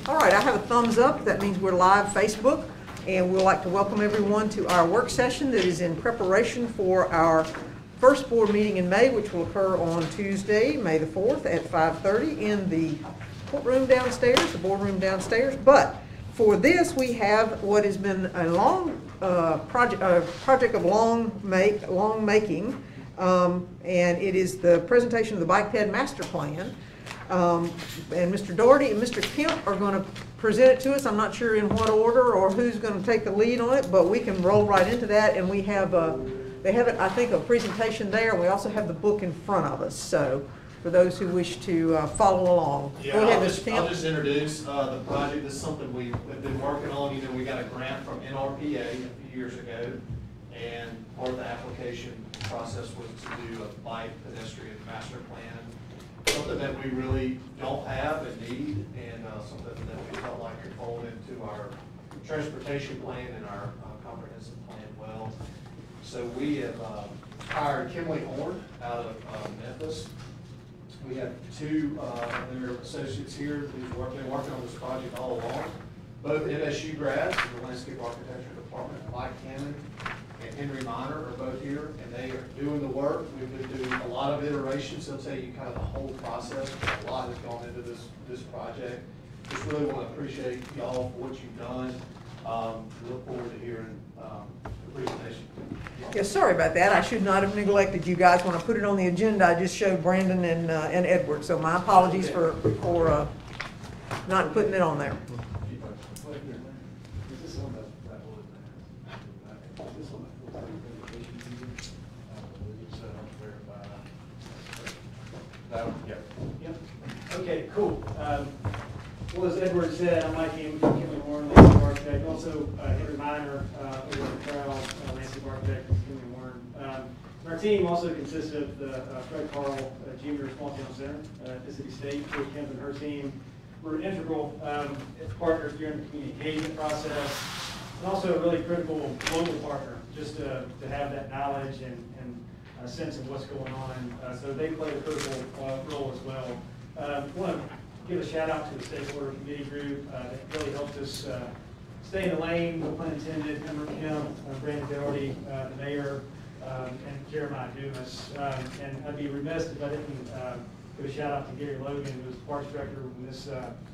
All right, I have a thumbs up. That means we're live Facebook, and we'd like to welcome everyone to our work session that is in preparation for our first board meeting in May, which will occur on Tuesday, May the 4th at 5:30 in the courtroom downstairs, the boardroom downstairs. But for this, we have what has been a long project of long making, and it is the presentation of the bike ped master plan. And Mr. Doherty and Mr. Kemp are going to present it to us. I'm not sure in what order or who's going to take the lead on it, but we can roll right into that. And we have, they have it, I think, a presentation there. And we also have the book in front of us. So for those who wish to follow along. Yeah, Go ahead, Mr. Kemp. I'll just introduce the project. This is something we've been working on. You know, we got a grant from NRPA a few years ago, and part of the application process was to do a bike pedestrian master plan. Something that we really don't have and need, and something that we felt like could fold into our transportation plan and our comprehensive plan well. So we have hired Kimley Horn out of Memphis. We have two of their associates here who've been working on this project all along. Both MSU grads in the landscape architecture department. Mike Hammond and Henry Miner are both here, and they are doing the work. We've been doing a lot of iterations. They'll tell you kind of the whole process. A lot has gone into this project. Just really want to appreciate y'all for what you've done. We look forward to hearing the presentation. Yeah, sorry about that. I should not have neglected you guys when I put it on the agenda. I just showed Brandon and Edward. So my apologies for not putting it on there. Yep. Okay, cool. Well, as Edward said, I'm Mike Hammond from Kimley Horn, landscape architect. Also, Henry Miner, over at the trial, landscape architect from Kimley Horn. Our team also consists of Fred Carl Jr. Small Town Center at Mississippi State. Kate Kemp and her team were integral partners during the community engagement process, and also a really critical global partner, just to have that knowledge and a sense of what's going on. So they play a critical role as well. I want to give a shout out to the stakeholder committee group that really helped us stay in the lane, no pun intended. Member Kim, Brandon Doherty, the mayor, and Jeremiah Dumas. And I'd be remiss if I didn't give a shout out to Gary Logan, who was the parks director when this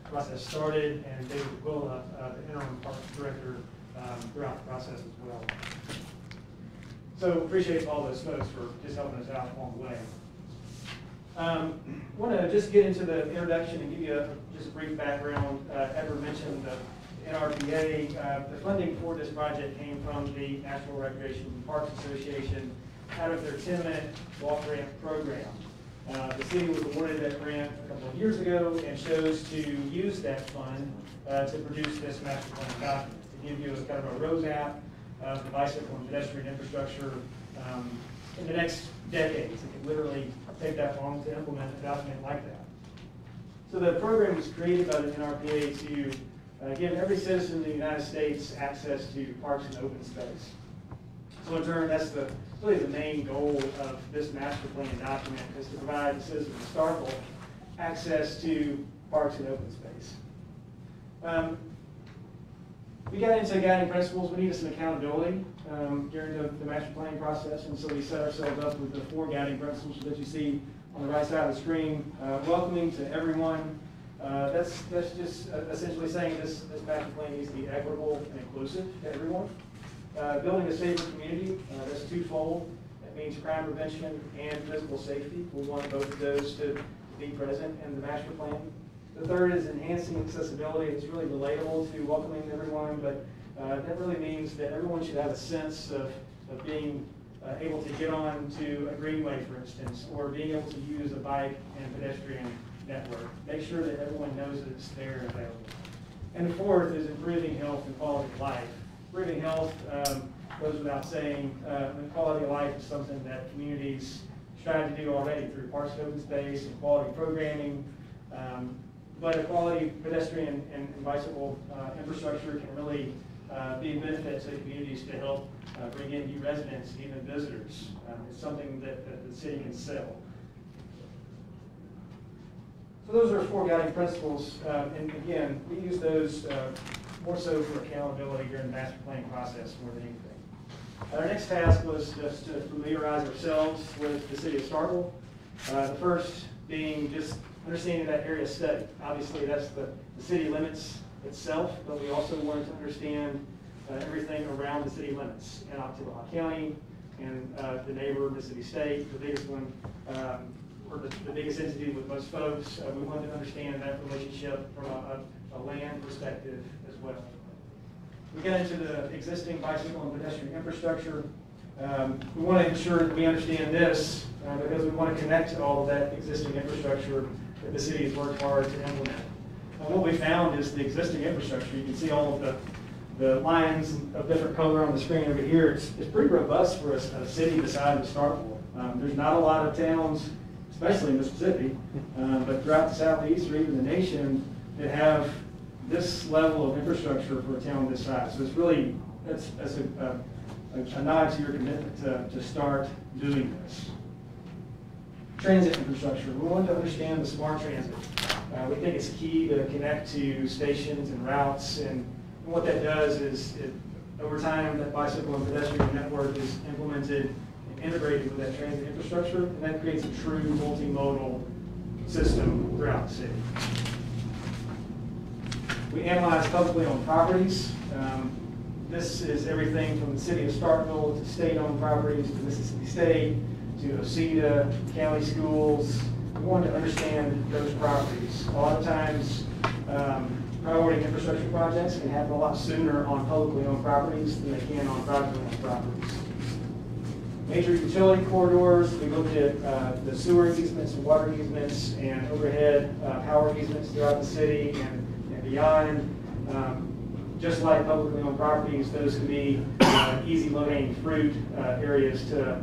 process started, and David Quilla, the interim parks director throughout the process as well. So appreciate all those folks for just helping us out along the way. Want to just get into the introduction and give you just a brief background. Edward mentioned the NRPA. The funding for this project came from the National Recreation and Parks Association out of their 10-minute walk ramp program. The city was awarded that grant a couple of years ago and chose to use that fund to produce this master plan document, to give you a kind of a roadmap of the bicycle and pedestrian infrastructure in the next decades. It can literally take that long to implement a document like that. So the program was created by the NRPA to give every citizen in the United States access to parks and open space. So in turn, that's really the main goal of this master plan document, is to provide the citizens of Starkville access to parks and open space. We got into guiding principles. We needed some accountability during the master planning process, and so we set ourselves up with the 4 guiding principles that you see on the right side of the screen. Welcoming to everyone. That's just essentially saying this master plan needs to be equitable and inclusive to everyone. Building a safer community. That's twofold. That means crime prevention and physical safety. We want both of those to be present in the master plan. The third is enhancing accessibility. It's really relatable to welcoming everyone, but that really means that everyone should have a sense of being able to get on to a greenway, for instance, or being able to use a bike and pedestrian network. Make sure that everyone knows that it's there and available. And the fourth is improving health and quality of life. Improving health goes without saying. Quality of life is something that communities strive to do already through parks and open space and quality programming. But a quality pedestrian and bicycle infrastructure can really be a benefit to communities to help bring in new residents, even visitors. It's something that the city can sell. So So those are 4 guiding principles, and again, we use those more so for accountability during the master planning process more than anything. Our next task was just to familiarize ourselves with the city of Starkville. The first being just understanding that area study. Obviously, that's the city limits itself, but we also wanted to understand everything around the city limits in Ottawa County and the neighbor, Mississippi State, the biggest one, or the biggest entity with most folks. We wanted to understand that relationship from a land perspective as well. We get into the existing bicycle and pedestrian infrastructure. We want to ensure that we understand this because we want to connect to all of that existing infrastructure that the city has worked hard to implement. And what we found is the existing infrastructure, you can see all of the lines of different color on the screen over here. It's pretty robust for a city the size of Starkville. There's not a lot of towns, especially in Mississippi, but throughout the Southeast or even the nation that have this level of infrastructure for a town this size. So it's really, that's a nod to your commitment to start doing this. Transit infrastructure. We want to understand the smart transit. We think it's key to connect to stations and routes, and what that does is, over time, that bicycle and pedestrian network is implemented and integrated with that transit infrastructure, and that creates a true multimodal system throughout the city. We analyze publicly owned properties. This is everything from the city of Starkville to state-owned properties to Mississippi State to OCEDA, county schools. We want to understand those properties. A lot of times, priority infrastructure projects can happen a lot sooner on publicly owned properties than they can on privately owned properties. Major utility corridors, we looked at the sewer easements and water easements and overhead power easements throughout the city and beyond. Just like publicly owned properties, those can be easy low-hanging fruit areas to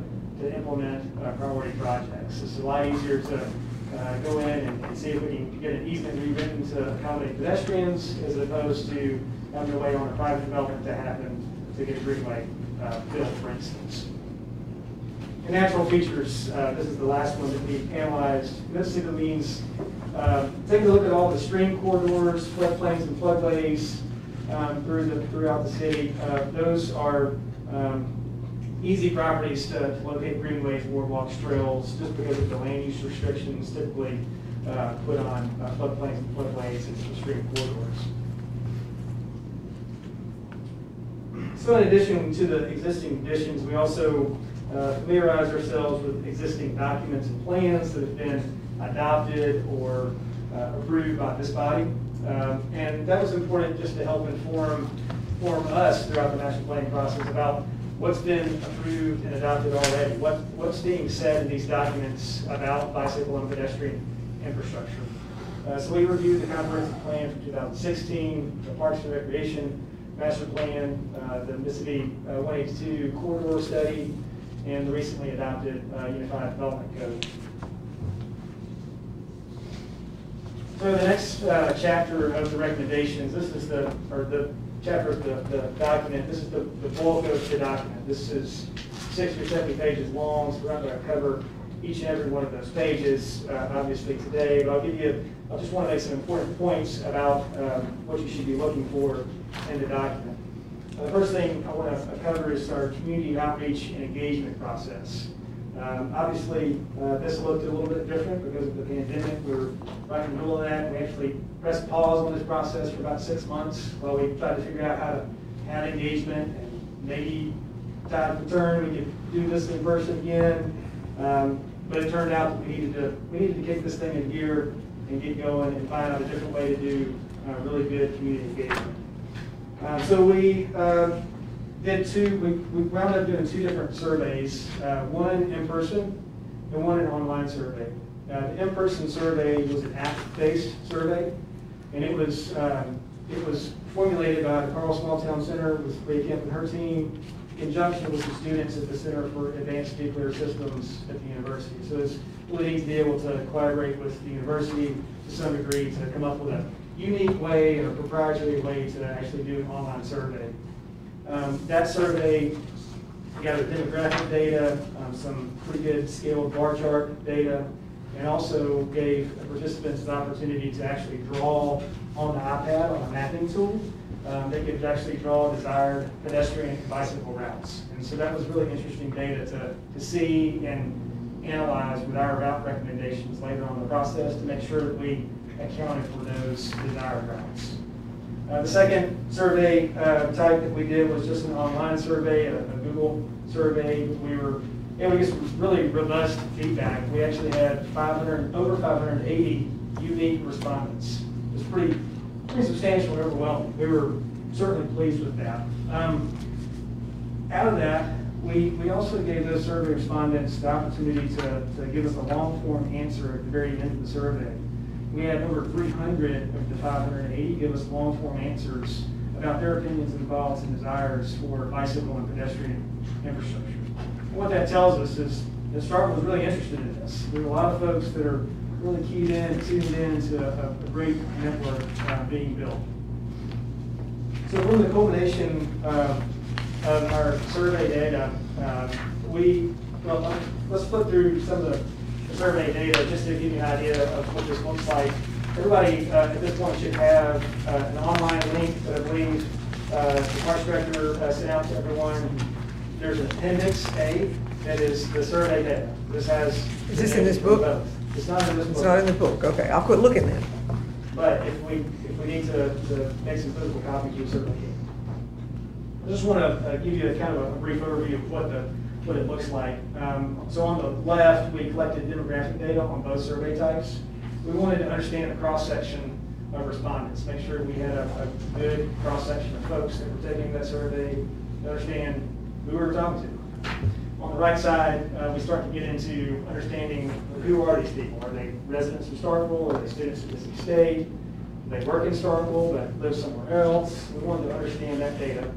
implement priority projects. It's a lot easier to go in and see if we can get an easement rewritten to accommodate pedestrians as opposed to having to wait on a private development to happen to get a greenway built, for instance. And natural features, this is the last one that we analyzed. This simply means taking a look at all the stream corridors, floodplains and floodways throughout the city. Those are easy properties to locate greenways, boardwalks, trails, just because of the land use restrictions typically put on floodplains and floodways and stream corridors. So in addition to the existing conditions, we also familiarize ourselves with existing documents and plans that have been adopted or approved by this body. And that was important just to help inform us throughout the master planning process about what's been approved and adopted already, what's being said in these documents about bicycle and pedestrian infrastructure. So we reviewed the comprehensive plan from 2016, the Parks and Recreation Master Plan, the Mississippi 182 Corridor Study, and the recently adopted Unified Development Code. So the next chapter of the recommendations, this is the chapter of the document. This is the bulk of the document. This is 60 or 70 pages long, so we're not going to cover each and every one of those pages, obviously today, but I just want to make some important points about what you should be looking for in the document. The first thing I want to cover is our community outreach and engagement process. Obviously, this looked a little bit different because of the pandemic. We were right in the middle of that. We actually pressed pause on this process for about 6 months while we tried to figure out how to have engagement, and maybe tide of return, we could do this in person again. But it turned out that we needed to kick this thing in gear and get going and find out a different way to do really good community engagement. So we we wound up doing 2 different surveys, one in person and one an online survey. The in-person survey was an app-based survey, and it was formulated by the Carl Small Town Center with Leah Kemp and her team in conjunction with the students at the Center for Advanced Nuclear Systems at the university. So it's really neat to be able to collaborate with the university to some degree to come up with a unique way or proprietary way to actually do an online survey. That survey gathered demographic data, some pretty good scaled bar chart data, and also gave participants the opportunity to actually draw on the iPad on a mapping tool. They could actually draw desired pedestrian and bicycle routes. And so that was really interesting data to see and analyze with our route recommendations later on in the process to make sure that we accounted for those desired routes. The second survey type that we did was just an online survey, a Google survey. We were able to get some really robust feedback. We actually had over 580 unique respondents. It was pretty substantial and overwhelming. We were certainly pleased with that. Out of that, we also gave those survey respondents the opportunity to give us a long form answer at the very end of the survey. We had over 300 of the 580 give us long form answers about their opinions and thoughts and desires for bicycle and pedestrian infrastructure. And what that tells us is that Starkville was really interested in this. There are a lot of folks that are really keyed in, tuned in to a great network being built. So from the culmination of our survey data, let's flip through some of the survey data just to give you an idea of what this looks like. Everybody at this point should have an online link that I believe the Parks Director sent out to everyone. There's an Appendix A that is the survey data. Is this in this book? It's not in this book. It's not in the book. Okay, I'll quit looking then. But if we need to make some physical copies, we certainly can. I just want to give you a kind of a brief overview of what it looks like. So on the left, we collected demographic data on both survey types. We wanted to understand the cross-section of respondents, make sure we had a good cross-section of folks that were taking that survey, to understand who we were talking to. On the right side, we start to get into understanding who are these people. Are they residents of Starkville? Are they students of Mississippi State? Do they work in Starkville but live somewhere else? We wanted to understand that data.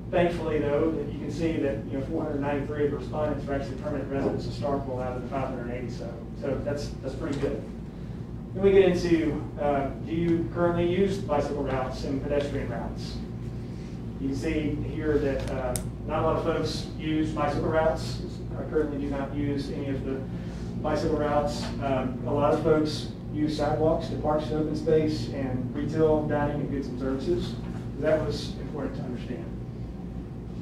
Thankfully, though, that you can see that 493 of the respondents are actually permanent residents of Starkville out of the 580. So that's pretty good. Then we get into, do you currently use bicycle routes and pedestrian routes? You can see here that not a lot of folks use bicycle routes. I currently do not use any of the bicycle routes. A lot of folks use sidewalks to parks and open space and retail, dining, and goods and services. That was important to understand.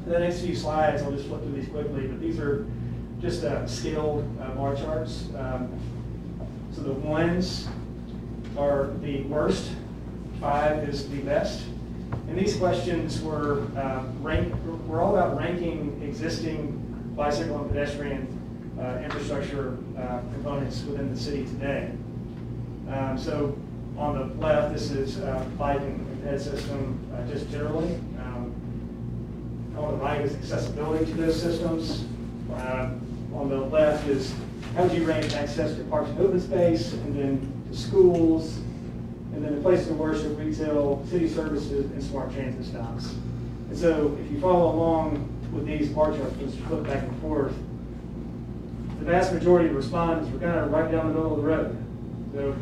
The next few slides, I'll just flip through these quickly, but these are just scaled bar charts. So the ones are the worst, 5 is the best. And these questions were all about ranking existing bicycle and pedestrian infrastructure components within the city today. So on the left, this is bike and ped system just generally. On the right is accessibility to those systems. On the left is how would you rank access to parks and open space, and then to schools, and then the places of worship, retail, city services, and smart transit stops. And so if you follow along with these bar charts, just flip back and forth, the vast majority of respondents were kind of right down the middle of the road. So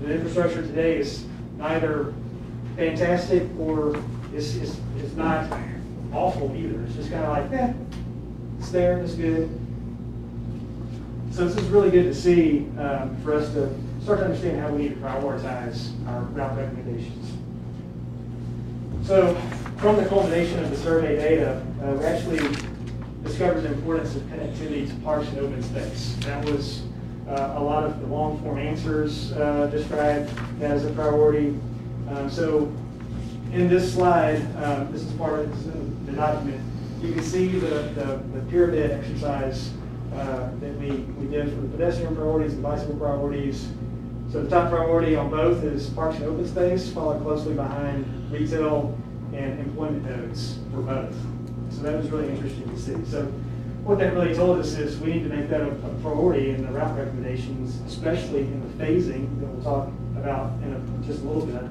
the infrastructure today is neither fantastic or it's not awful either. It's just kind of like, it's there, it's good. So this is really good to see for us to start to understand how we need to prioritize our route recommendations. So from the culmination of the survey data, we actually discovered the importance of connectivity to parks and open space. That was a lot of the long form answers described as a priority. So in this slide, this is part of the document, you can see the pyramid exercise that we did for the pedestrian priorities and bicycle priorities. So the top priority on both is parks and open space, followed closely behind retail and employment nodes for both. So that was really interesting to see. So what that really told us is we need to make that a priority in the route recommendations, especially in the phasing that we'll talk about in just a little bit.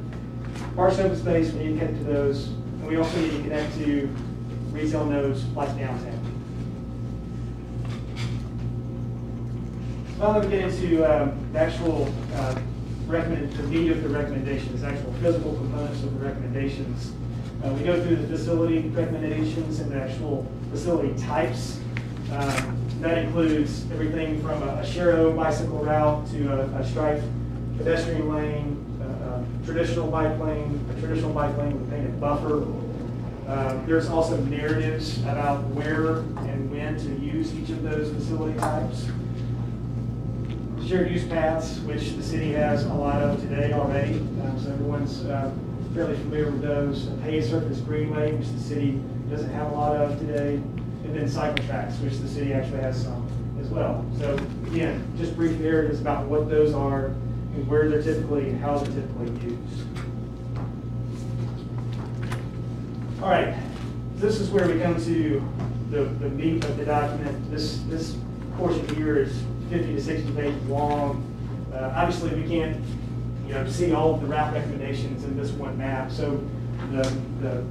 Parks and open space, we need to connect to those, and we also need to connect to retail nodes like downtown. Now let me get into the actual the meat of the recommendations, actual physical components of the recommendations. We go through the facility recommendations and the actual facility types. That includes everything from a Shero bicycle route to a striped pedestrian lane, a traditional bike lane with a painted buffer. There's also narratives about where and when to use each of those facility types. Shared use paths, which the city has a lot of today already, so everyone's fairly familiar with those. A paved surface greenway, which the city doesn't have a lot of today, and then cycle tracks, which the city actually has some as well. So again, just brief narratives about what those are and where they're typically and how they're typically used. All right, this is where we come to the meat of the document. This portion here is 50 to 60 pages long. Obviously, we can't see all of the route recommendations in this one map. So the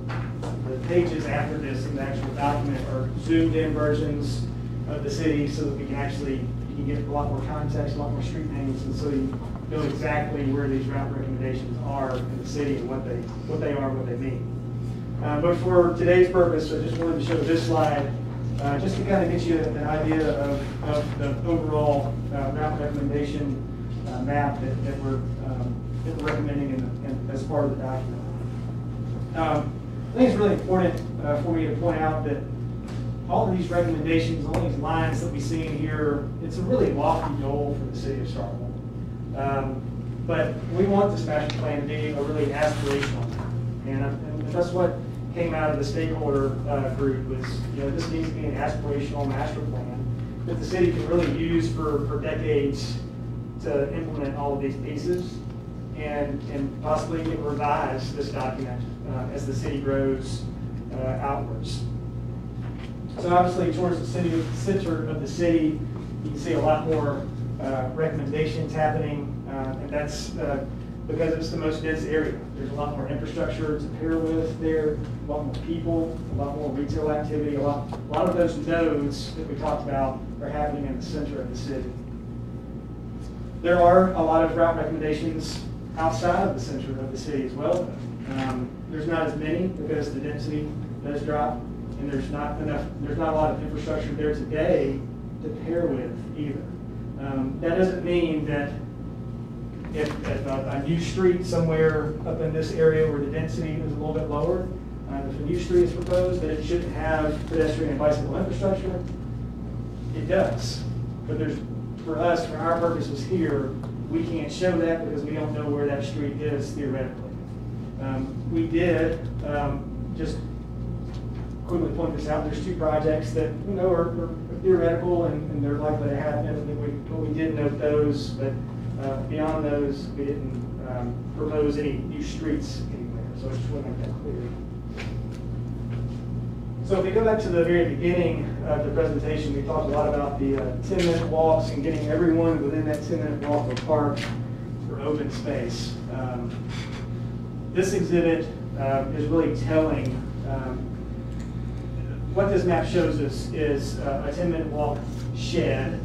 pages after this in the actual document are zoomed in versions of the city so that we can you can get a lot more context, a lot more street names, and so you know exactly where these route recommendations are in the city and what they are and what they mean. But for today's purpose, I just wanted to show this slide just to kind of get you an idea of the overall route recommendation map that we're recommending as part of the document. I think it's really important for me to point out that all of these recommendations, all these lines that we see in here, it's a really lofty goal for the city of Starkville. But we want this master plan to be a really aspirational one. And that's what came out of the stakeholder group was, this needs to be an aspirational master plan that the city can really use for decades to implement all of these pieces and possibly revise this document as the city grows outwards. So obviously towards the center of the city, you can see a lot more recommendations happening, and that's because it's the most dense area. There's a lot more infrastructure to pair with there, a lot more people, a lot more retail activity, a lot of those nodes that we talked about are happening in the center of the city. There are a lot of route recommendations outside of the center of the city as well. There's not as many because the density does drop, and there's not a lot of infrastructure there today to pair with either. That doesn't mean that if a new street somewhere up in this area where the density is a little bit lower, if a new street is proposed, that it shouldn't have pedestrian and bicycle infrastructure. It does, but for us, for our purposes here, we can't show that because we don't know where that street is theoretically. We did just quickly point this out. There's two projects that are theoretical and they're likely to happen. But we did note those, but beyond those, we didn't propose any new streets anywhere. So I just want to make that clear. So if we go back to the very beginning of the presentation, we talked a lot about the 10-minute walks and getting everyone within that 10-minute walk to a park for open space. This exhibit is really telling. What this map shows us is a 10-minute walk shed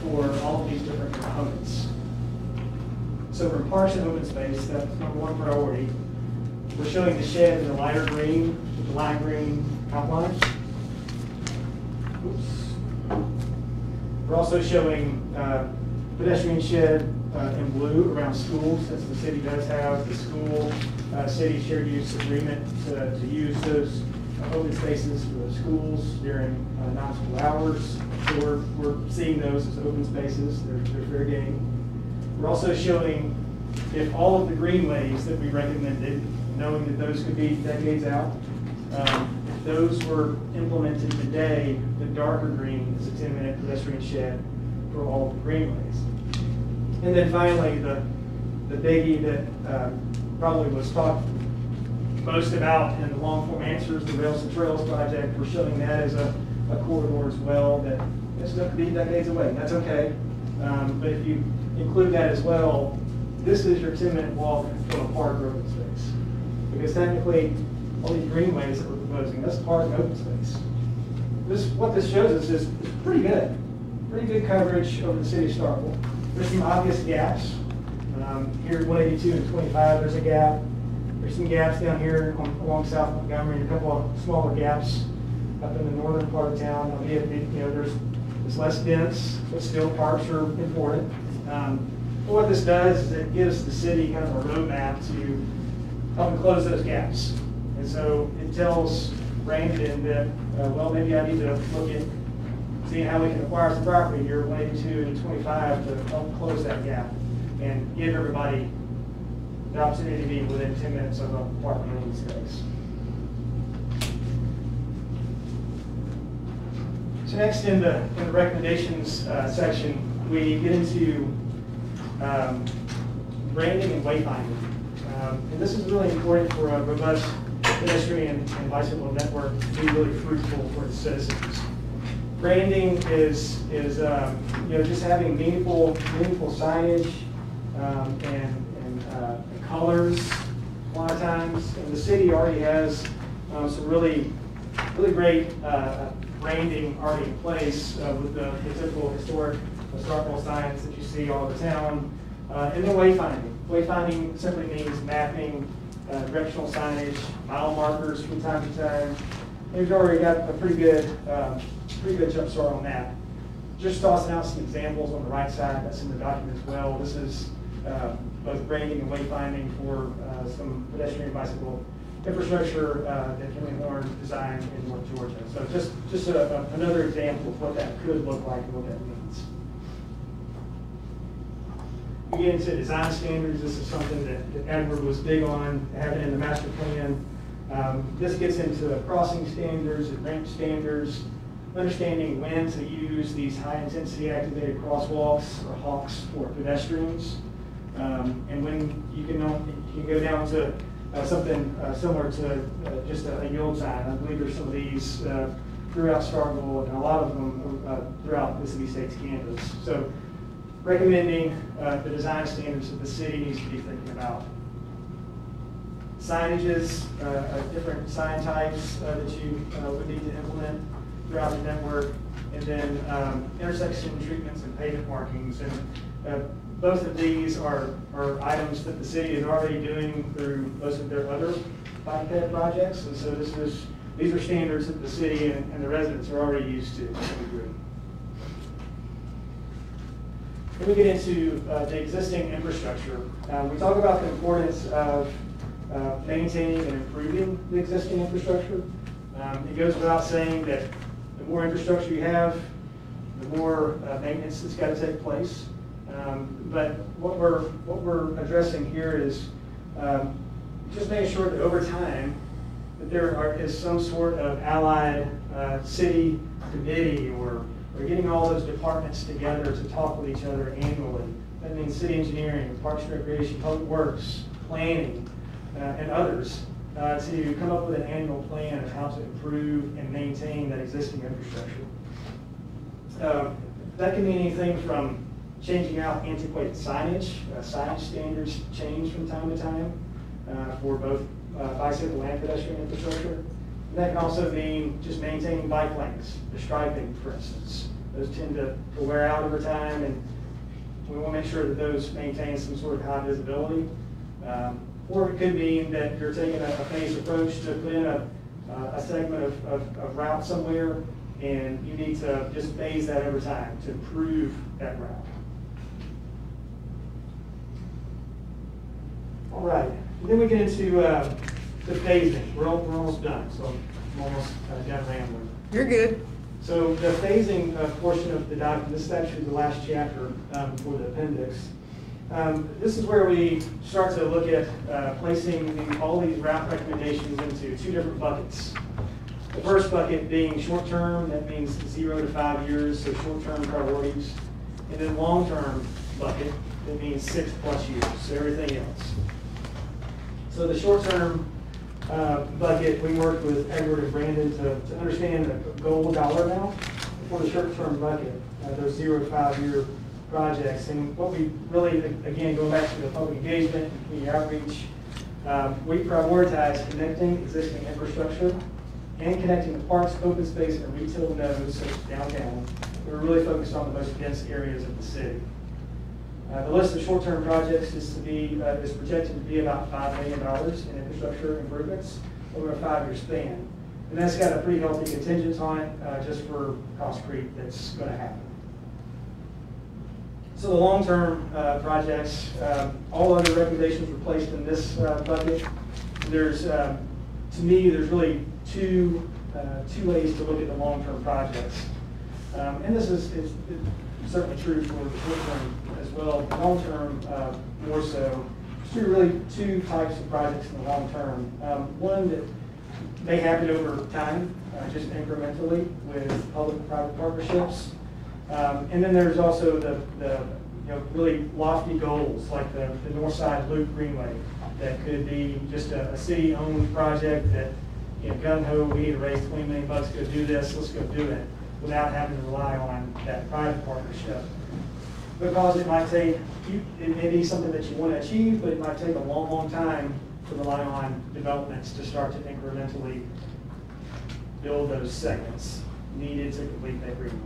for all of these different components. So for parks and open space, that's number one priority. We're showing the shed in the lighter green with the lime green outline. Oops. We're also showing pedestrian shed in blue around schools, since the city does have the school city shared use agreement to use those open spaces for the schools during non-school hours. So we're seeing those as open spaces. They're fair game. We're also showing if all of the greenways that we recommended, knowing that those could be decades out, if those were implemented today, the darker green is a 10-minute pedestrian shed for all of the greenways. And then finally, the biggie that probably was talked most about in the long form answers, the Rails and Trails project. We're showing that as a corridor as well that it's going to be decades away. That's okay. But if you include that as well, this is your 10-minute walk from a park or open space. Because technically, all these greenways that we're proposing, that's park and open space. What this shows us is pretty good. Pretty good coverage over the city of Starkville. There's some obvious gaps. Here at 182 and 25, there's a gap. There's some gaps down here along South Montgomery, and a couple of smaller gaps up in the northern part of town. Albeit, there's the It's less dense, but still parks are important. What this does is it gives the city kind of a roadmap to help close those gaps. And so it tells Brandon that, well, maybe I need to look at seeing how we can acquire some property here, 182 and 25, to help close that gap and give everybody the opportunity to be within 10 minutes of a park living space. So next in the recommendations section, we get into branding and wayfinding. And this is really important for a robust pedestrian and bicycle network to be really fruitful for its citizens. Branding is just having meaningful signage and colors. A lot of times, and the city already has some really great branding already in place with the typical historic Starkville signs that you see all over town. And then wayfinding. Wayfinding simply means mapping, directional signage, mile markers from time to time. We've already got a pretty good jump start on that. Just tossing out some examples on the right side. That's in the document as well. This is both branding and wayfinding for some pedestrian and bicycle infrastructure that Kimley Horn designed in North Georgia. So just another example of what that could look like and what that means. We get into design standards. This is something that Edward was big on, having in the master plan. This gets into crossing standards and ramp standards, understanding when to use these high-intensity activated crosswalks or hawks for pedestrians, and when you can go down to something similar to just a yield sign. I believe there's some of these throughout Starkville and a lot of them throughout Mississippi State's campus. So recommending the design standards that the city needs to be thinking about. Signages, different sign types that you would need to implement throughout the network, and then intersection treatments and pavement markings. And both of these are items that the city is already doing through most of their other bike path projects, and so these are standards that the city and the residents are already used to some degree. Then we get into the existing infrastructure. We talk about the importance of maintaining and improving the existing infrastructure. It goes without saying that the more infrastructure you have, the more maintenance that's got to take place. But what we're addressing here is just making sure that over time that there is some sort of allied city committee or getting all those departments together to talk with each other annually. That means city engineering, parks and recreation, public works, planning, and others to come up with an annual plan of how to improve and maintain that existing infrastructure. That can mean anything from changing out antiquated signage. Signage standards change from time to time for both bicycle and pedestrian infrastructure. And that can also mean just maintaining bike lanes, the striping, for instance. Those tend to wear out over time, and we want to make sure that those maintain some sort of high visibility. Or it could mean that you're taking a phased approach to put in a segment of route somewhere, and you need to just phase that over time to improve that route. All right, and then we get into the phasing. We're almost done, so I'm almost done rambling. You're good. So the phasing portion of the document, this is actually the last chapter for the appendix. This is where we start to look at placing all these route recommendations into two different buckets. The first bucket being short-term, that means 0 to 5 years, so short-term priorities. And then long-term bucket, that means 6+ years, so everything else. So the short-term bucket, we worked with Edward and Brandon to understand the goal dollar amount for the short-term bucket, those 0 to 5 year projects. And what we really, again, going back to the public engagement and community outreach, we prioritize connecting existing infrastructure and connecting the parks, open space, and retail nodes such as downtown. We're really focused on the most dense areas of the city. The list of short-term projects is projected to be about $5 million in infrastructure improvements over a 5-year span. And that's got a pretty healthy contingent on it, just for cost creep that's going to happen. So the long-term projects, all other recommendations were placed in this bucket. There's, to me, there's really two ways to look at the long-term projects. And this is certainly true for the short-term as well. The long-term, more so. There's really two types of projects in the long term. One that may happen over time, just incrementally with public-private partnerships. And then there's also the really lofty goals, like the North Side Loop Greenway, that could be just a city-owned project that, gung-ho, we need to raise $20 million to go do this, let's go do it, without having to rely on that private partnership. Because it might take, it may be something that you want to achieve, but it might take a long, long time to rely on developments to start to incrementally build those segments needed to complete that greenway.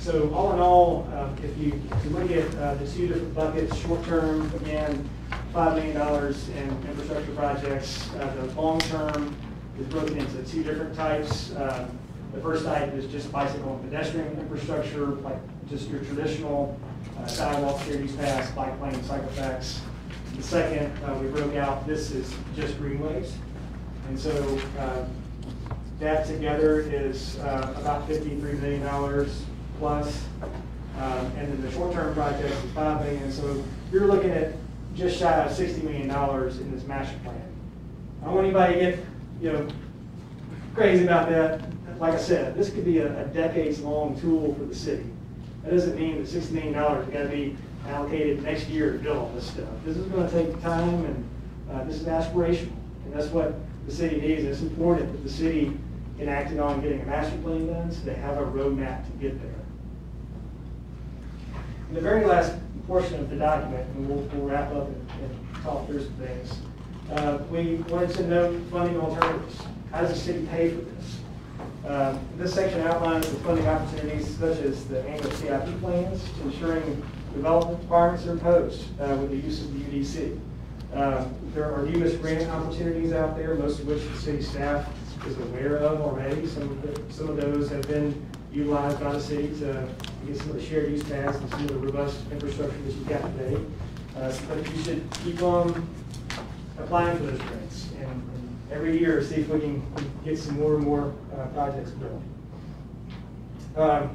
So all in all, if you look at the two different buckets, short term, again, $5 million in infrastructure projects. The long term is broken into two different types. The first type is just bicycle and pedestrian infrastructure, like just your traditional sidewalk, shared use paths, bike lane, cycle tracks. The second, we broke out, this is just greenways. And so that together is about $53 million plus. And then the short-term project is $5 million. So you're looking at just shy of $60 million in this master plan. I don't want anybody to get crazy about that. Like I said, this could be a decades-long tool for the city. That doesn't mean that $60 million is going to be allocated next year to build all this stuff. This is going to take time, and this is aspirational. And that's what the city needs. It's important that the city enacted on getting a master plan done so they have a roadmap to get there. In the very last portion of the document, and we'll wrap up and talk through some things, we wanted to note funding alternatives. How does the city pay for this? This section outlines the funding opportunities such as the annual CIP plans, ensuring development requirements are imposed with the use of the UDC. There are numerous grant opportunities out there, most of which the city staff is aware of already. Some of those have been utilized by the city to get some of the shared use paths and some of the robust infrastructure that you've got today. But you should keep on applying for those grants and every year see if we can get some more and more projects built.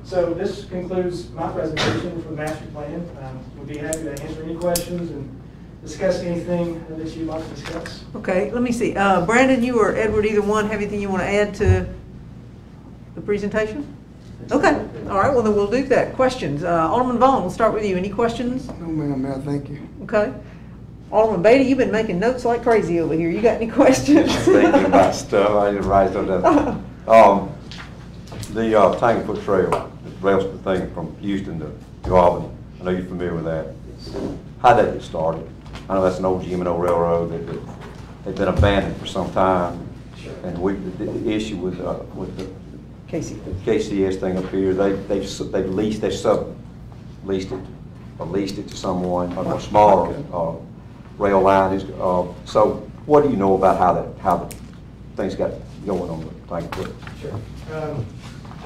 So this concludes my presentation for the master plan. We'll be happy to answer any questions and discuss anything that you'd like to discuss. Okay, let me see. Brandon, you or Edward, either one, have anything you want to add to the presentation? Okay, all right, well then we'll do that. Questions? Alderman Vaughn, we'll start with you. Any questions? No, ma'am, thank you. Okay. Alderman Beatty, you've been making notes like crazy over here. You got any questions? Thinking about stuff, I just write them down. The Tanglefoot Trail, the rail thing from Houston to Albany. I know you're familiar with that. How did it get started? I know that's an old G&O railroad that they've been abandoned for some time. Sure. And the issue with the KCS thing up here, they subleased it to someone, a smaller rail line. So what do you know about how the things got going on the Tanglefoot? Sure.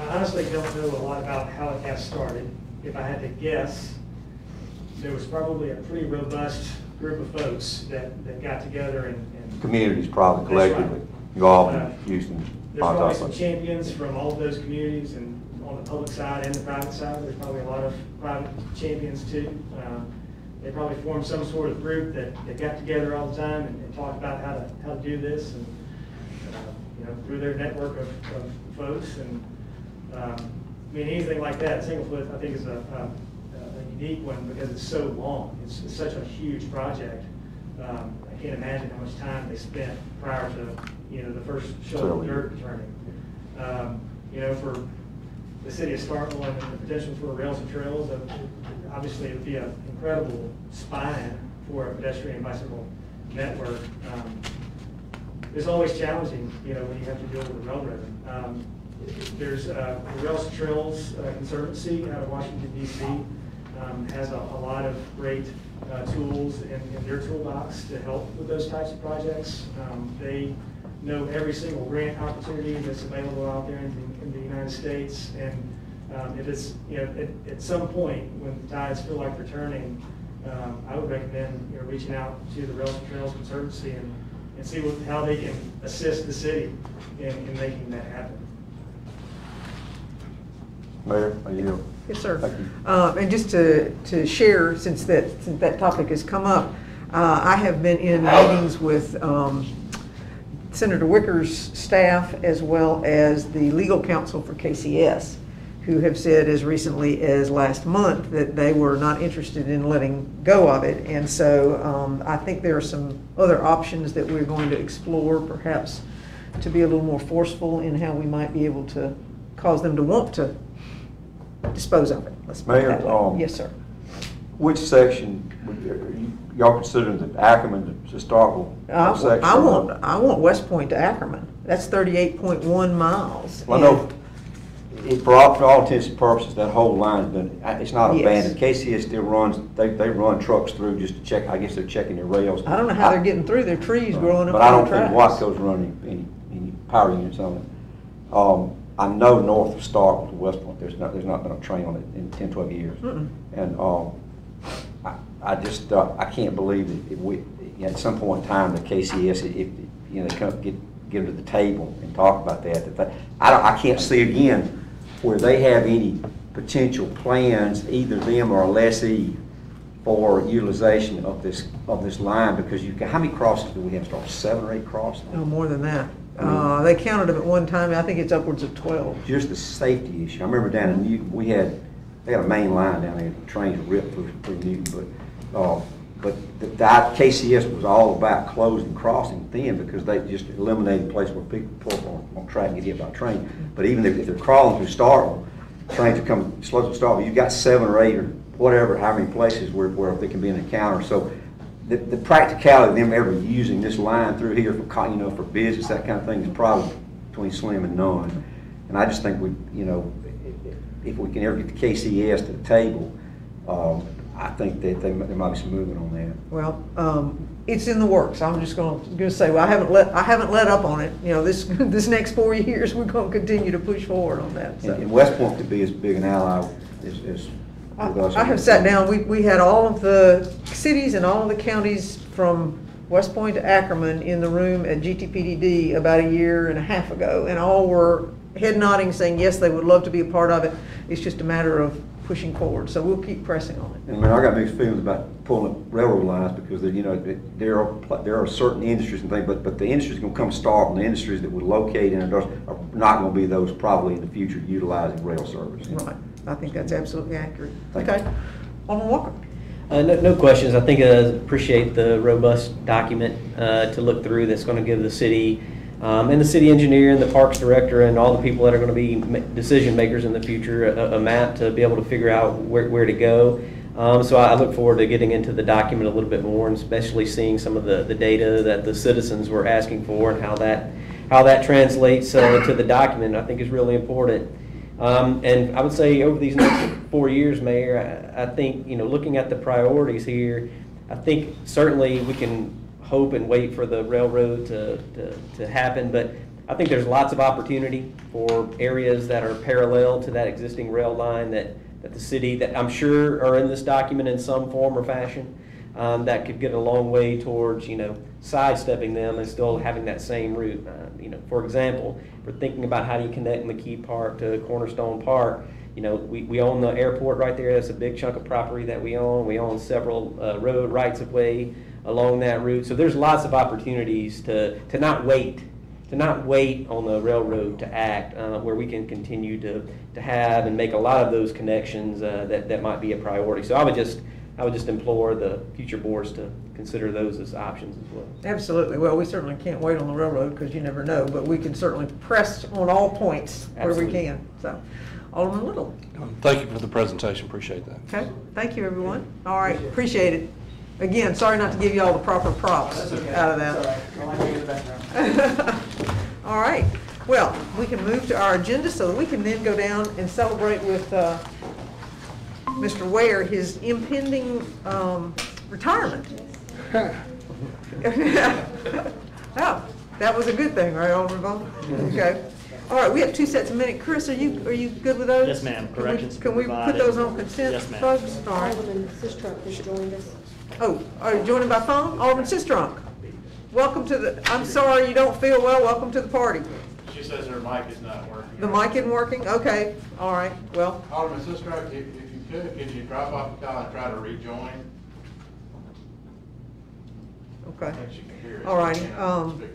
I honestly don't know a lot about how it got started. If I had to guess, there was probably a pretty robust group of folks that got together and Communities probably collectively. Right. Albany, Houston. There's probably some champions from all of those communities, and on the public side and the private side, there's probably a lot of private champions too. They probably formed some sort of group that got together all the time and talked about how to do this, and through their network of folks. And I mean, anything like that, Tanglefoot, I think is a unique one because it's so long. It's such a huge project. I can't imagine how much time they spent prior to the first shovel of dirt returning. For the city of Starkville and the potential for rails and trails, obviously it would be an incredible spine for a pedestrian and bicycle network. It's always challenging, when you have to deal with the railroad. There's the Rails and Trails Conservancy out of Washington, D.C. has a lot of great tools in their toolbox to help with those types of projects. They know every single grant opportunity that's available out there in the United States, and if it's, at some point when the tides feel like they're turning, I would recommend reaching out to the Rails and Trails Conservancy and see how they can assist the city in making that happen. Mayor, are you? Yes, sir. Thank you. And just to share, since that topic has come up, I have been in meetings with Senator Wicker's staff as well as the legal counsel for KCS, who have said as recently as last month that they were not interested in letting go of it. And so I think there are some other options that we're going to explore, perhaps to be a little more forceful in how we might be able to cause them to want to dispose of it. Let's put it that way. Yes, sir. Which section y'all considering the Adermen to Starkville section? I want West Point to Adermen. That's 38.1 miles. Well, no. For all intents and purposes, that whole line's been, it's not abandoned. KCS still runs, they run trucks through just to check, I guess they're checking their rails. I don't know how they're getting through, their trees growing up but I don't on the think tracks. Watco's running any power units on it. I know north of Starkville to West Point, there's not been a train on it in 10, 12 years. And I just, I can't believe that if we, at some point in time, the KCS, if they come get them to the table and talk about that, I can't see again where they have any potential plans, either them or a lessee, for utilization of this line, because how many crossings do we have? 7 or 8 crossings? No, more than that. They counted them at one time. I think it's upwards of 12. Just the safety issue. I remember down in Newton, they had a main line down there. The trains ripped through Newton, but the KCS was all about closing crossings then, because they just eliminated the place where people pull up on track and get hit by a train. But even if they're crawling through Starkville, trains are coming slow to Starkville. You've got 7 or 8 or whatever, how many places where they can be an encounter. So the practicality of them ever using this line through here for business, that kind of thing, is probably between slim and none. And I just think if we can ever get the KCS to the table, I think that there might be some movement on that. Well, it's in the works. I'm just going to say, well, I haven't let up on it. This next 4 years, we're going to continue to push forward on that. So. And West Point could be as big an ally as with us. I have sat down. We had all of the cities and all of the counties from West Point to Adermen in the room at GTPDD about a year and a half ago, and all were head nodding, saying yes, they would love to be a part of it. It's just a matter of pushing forward, so we'll keep pressing on it. And I got mixed feelings about pulling up railroad lines, because there are certain industries and things, but the industries going to come start, and the industries that would locate in it are not going to be those probably in the future utilizing rail service. Right, I think that's absolutely accurate. Thank okay, Alderman Walker. No questions. I think I appreciate the robust document to look through that's going to give the city and the city engineer and the parks director and all the people that are going to be decision makers in the future a map to be able to figure out where to go. So I look forward to getting into the document a little bit more, and especially seeing some of the data that the citizens were asking for and how that translates to the document. I think is really important. And I would say over these next 4 years, Mayor, I think, looking at the priorities here, I think certainly we can hope and wait for the railroad to happen, but I think there's lots of opportunity for areas that are parallel to that existing rail line that the city, that I'm sure are in this document in some form or fashion, that could get a long way towards, sidestepping them and still having that same route. For example, we're thinking about how do you connect McKee Park to Cornerstone Park. We own the airport right there. That's a big chunk of property that we own. We own several road rights of way along that route. So there's lots of opportunities to not wait on the railroad to act, where we can continue to have and make a lot of those connections that might be a priority. So I would just implore the future boards to consider those as options as well. Absolutely. Well, we certainly can't wait on the railroad, because you never know, but we can certainly press on all points where we can. So, Alderman Little. Thank you for the presentation. Appreciate that. Okay. Thank you, everyone. All right. Appreciate it. Again, sorry not to give you all the proper props out of that. All right. Well, we can move to our agenda so that we can then go down and celebrate with Mr. Ware his impending retirement. Oh, that was a good thing, right, Alderman Vaughn? Okay. All right, we have 2 sets of minutes. Chris, are you good with those? Yes, ma'am. Corrections Can we put provided. those on consent, Yes, ma'am. folks? All right. Alderman Sistrunk has joined us. Oh, are you joining by phone? Alderman Sistrunk, welcome to the, I'm sorry you don't feel well, welcome to the party. She says her mic is not working. The mic isn't working? Okay, all right, well, Alderman Sistrunk, if you could you drop off the call and try to rejoin? okay. I think she can hear us. All right, She cannot speak to us.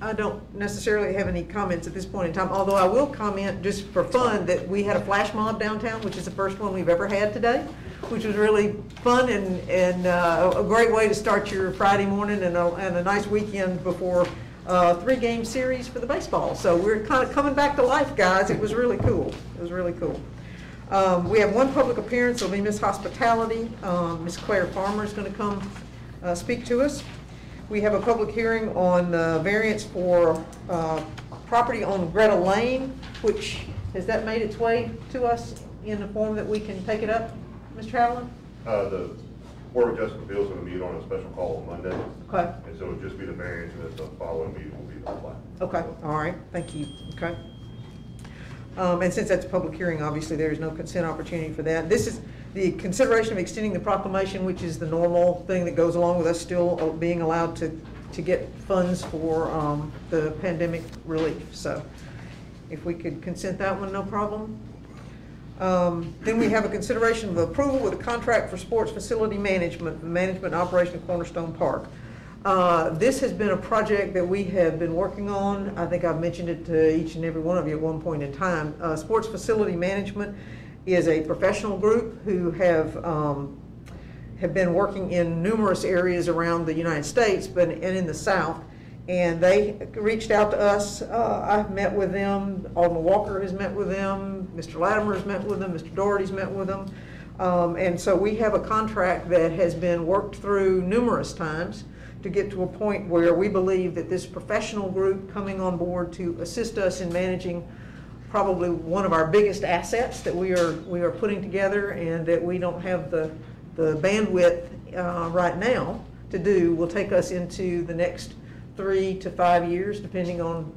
I don't necessarily have any comments at this point in time, although I will comment just for fun that we had a flash mob downtown, which is the first one we've ever had today, which was really fun and a great way to start your Friday morning and a nice weekend before 3-game series for the baseball. So we're kind of coming back to life, guys. It was really cool. It was really cool. We have one public appearance. It'll be Miss Hospitality. Miss Claire Farmer is going to come speak to us. We have a public hearing on variance for property on Greta Lane, which, has that made its way to us in the form that we can take it up, Mr. Traveler? The Board of Justice Appeals is going to meet on a special call on Monday. Okay. And so it'll just be the variance, and then the following meeting will be the plat. Okay, all right, thank you, okay. And since that's a public hearing, obviously there is no consent opportunity for that. This is the consideration of extending the proclamation, which is the normal thing that goes along with us still being allowed to get funds for the pandemic relief. So if we could consent that one, no problem. Then we have a consideration of approval with a contract for sports facility management and operation of Cornerstone Park. This has been a project that we have been working on. I think I've mentioned it to each and every one of you at one point in time. Sports facility management is a professional group who have been working in numerous areas around the United States, and in the South. And they reached out to us. I've met with them. Alderman Walker has met with them. Mr. Latimer has met with them. Mr. Doherty's met with them. And so we have a contract that has been worked through numerous times to get to a point where we believe that this professional group coming on board to assist us in managing probably one of our biggest assets that we are putting together, and that we don't have the bandwidth right now to do, will take us into the next 3 to 5 years, depending on